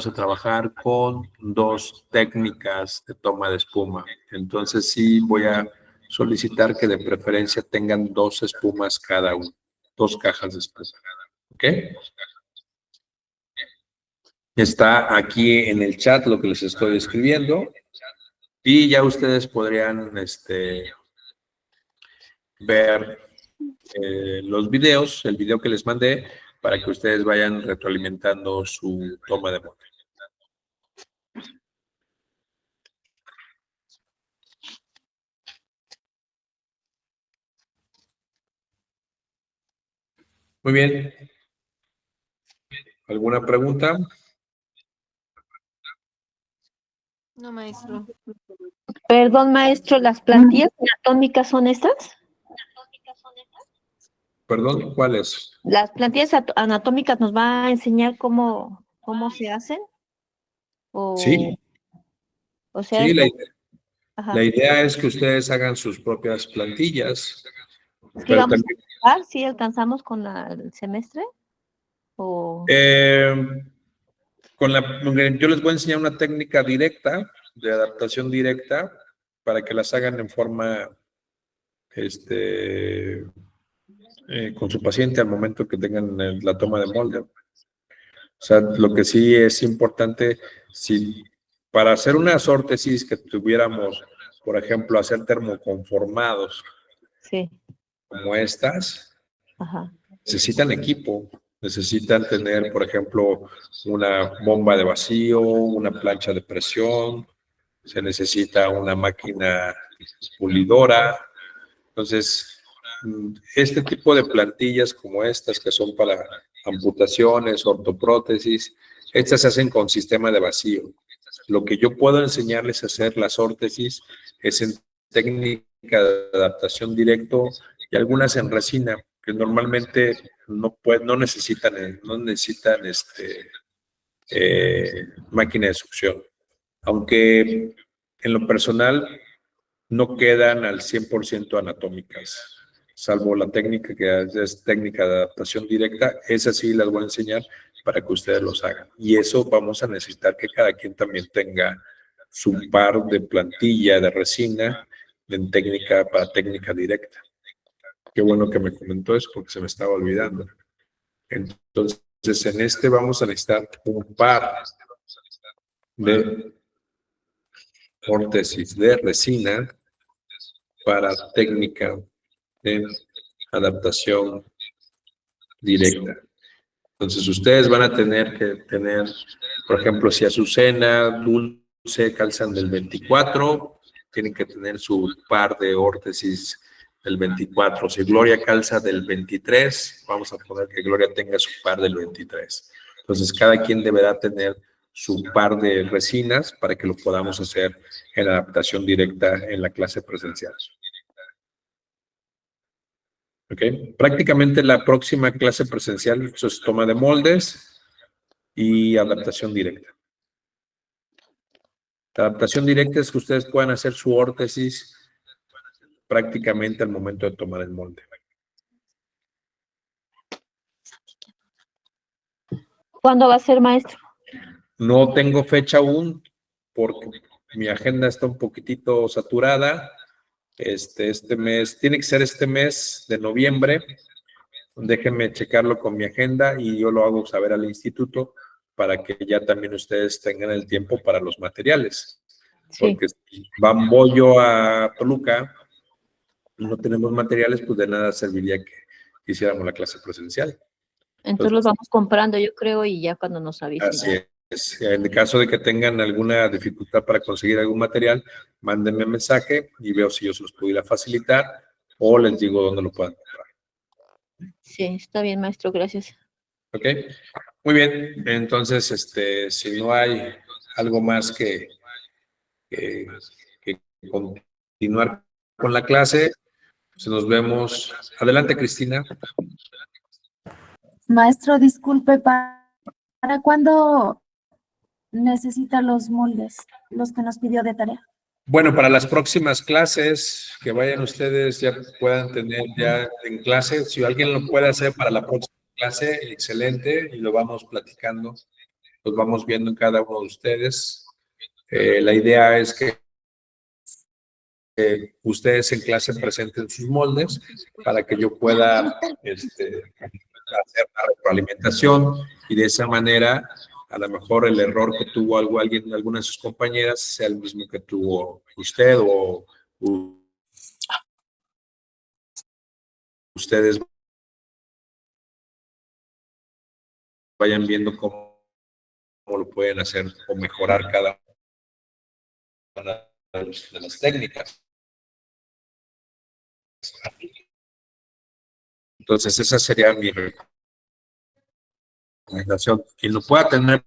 a trabajar con dos técnicas de toma de espuma. Entonces sí voy a solicitar que de preferencia tengan dos espumas cada uno, dos cajas de espuma. ¿Ok? Está aquí en el chat lo que les estoy escribiendo y ya ustedes podrían ver los videos, el video que les mandé, para que ustedes vayan retroalimentando su toma de molde. Muy bien. ¿Alguna pregunta? No, maestro. Perdón, maestro, ¿las plantillas anatómicas son estas? Perdón, ¿cuál es? ¿Las plantillas anatómicas nos va a enseñar cómo se hacen? Sí, O sea, sí, ajá. la idea es que ustedes hagan sus propias plantillas. ¿Sí Pero vamos también, a acabar? ¿Sí alcanzamos con el semestre? ¿O? yo les voy a enseñar una técnica directa, de adaptación directa, para que las hagan en forma con su paciente al momento que tengan la toma de molde. O sea, lo que sí es importante, si para hacer unas órtesis que tuviéramos, por ejemplo, hacer termoconformados Sí. como estas, Ajá. necesitan equipo, necesitan tener, por ejemplo, una bomba de vacío, una plancha de presión, se necesita una máquina pulidora. Entonces, este tipo de plantillas como estas que son para amputaciones, ortoprótesis, estas se hacen con sistema de vacío. Lo que yo puedo enseñarles a hacer las órtesis es en técnica de adaptación directo y algunas en resina, que normalmente no necesitan máquina de succión. Aunque en lo personal no quedan al 100% anatómicas, salvo la técnica que es técnica de adaptación directa. Esas sí las voy a enseñar para que ustedes los hagan. Y eso vamos a necesitar que cada quien también tenga su par de plantilla de resina para técnica directa. Qué bueno que me comentó eso porque se me estaba olvidando. Entonces, en vamos a necesitar un par de órtesis de resina para técnica de adaptación directa. Entonces, ustedes van a tener que tener, por ejemplo, si Azucena, Dulce calzan del 24, tienen que tener su par de órtesis del 24. Si Gloria calza del 23, vamos a poner que Gloria tenga su par del 23. Entonces, cada quien deberá tener su par de resinas para que lo podamos hacer en adaptación directa en la clase presencial. ¿Ok? Prácticamente la próxima clase presencial es toma de moldes y adaptación directa. La adaptación directa es que ustedes puedan hacer su órtesis prácticamente al momento de tomar el molde. ¿Cuándo va a ser, maestro? No tengo fecha aún porque mi agenda está un poquitito saturada. Este mes, tiene que ser este mes de noviembre. Déjenme checarlo con mi agenda y yo lo hago saber al instituto para que ya también ustedes tengan el tiempo para los materiales. Sí. Porque si voy yo a Toluca y no tenemos materiales, pues de nada serviría que hiciéramos la clase presencial. Entonces los vamos comprando, yo creo, y ya cuando nos avisen. Así es. En el caso de que tengan alguna dificultad para conseguir algún material, mándenme mensaje y veo si yo se los pudiera facilitar o les digo dónde lo puedan comprar. Sí, está bien, maestro, gracias. ¿Ok? Muy bien. Entonces, si no hay algo más que continuar con la clase, pues nos vemos. Adelante, Cristina. Maestro, disculpe, ¿para cuándo necesita los moldes, los que nos pidió de tarea? Bueno, para las próximas clases que vayan ustedes ya puedan tener ya en clase, si alguien lo puede hacer para la próxima clase, excelente, y lo vamos platicando, los vamos viendo en cada uno de ustedes. La idea es que ustedes en clase presenten sus moldes para que yo pueda hacer la retroalimentación y de esa manera a lo mejor el error que tuvo alguna de sus compañeras sea el mismo que tuvo usted o ustedes vayan viendo cómo lo pueden hacer o mejorar cada una de las técnicas. Entonces, esa sería mi recomendación. Quien lo pueda tener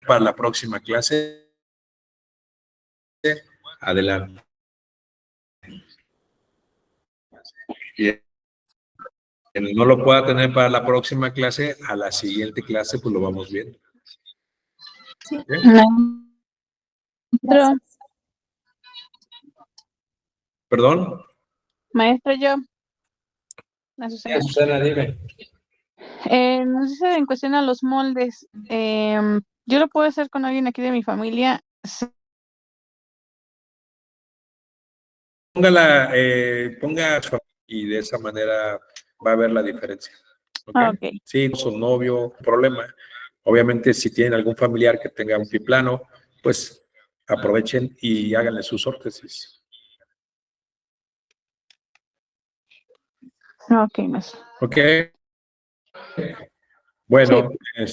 para la próxima clase, adelante. Y quien no lo pueda tener para la próxima clase, a la siguiente clase, pues lo vamos viendo. Sí. Maestro, ¿Perdón? maestro, yo. Azucena. Susana, dime. Nos dice en cuestión a los moldes. Yo lo puedo hacer con alguien aquí de mi familia. Ponga y de esa manera va a ver la diferencia. ¿Ok? Ok. Sí, su novio, problema. Obviamente, si tienen algún familiar que tenga un biplano, pues aprovechen y háganle sus órtesis. Ok, maestro. ¿Ok? Bueno,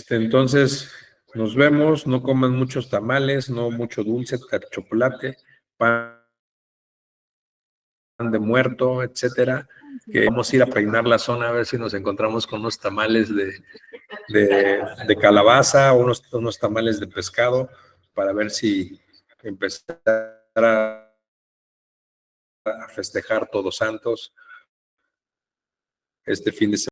entonces nos vemos. No coman muchos tamales, no mucho dulce, chocolate, pan de muerto, etcétera. Que vamos a ir a peinar la zona a ver si nos encontramos con unos tamales de calabaza, unos tamales de pescado, para ver si empezar a festejar Todos Santos este fin de semana.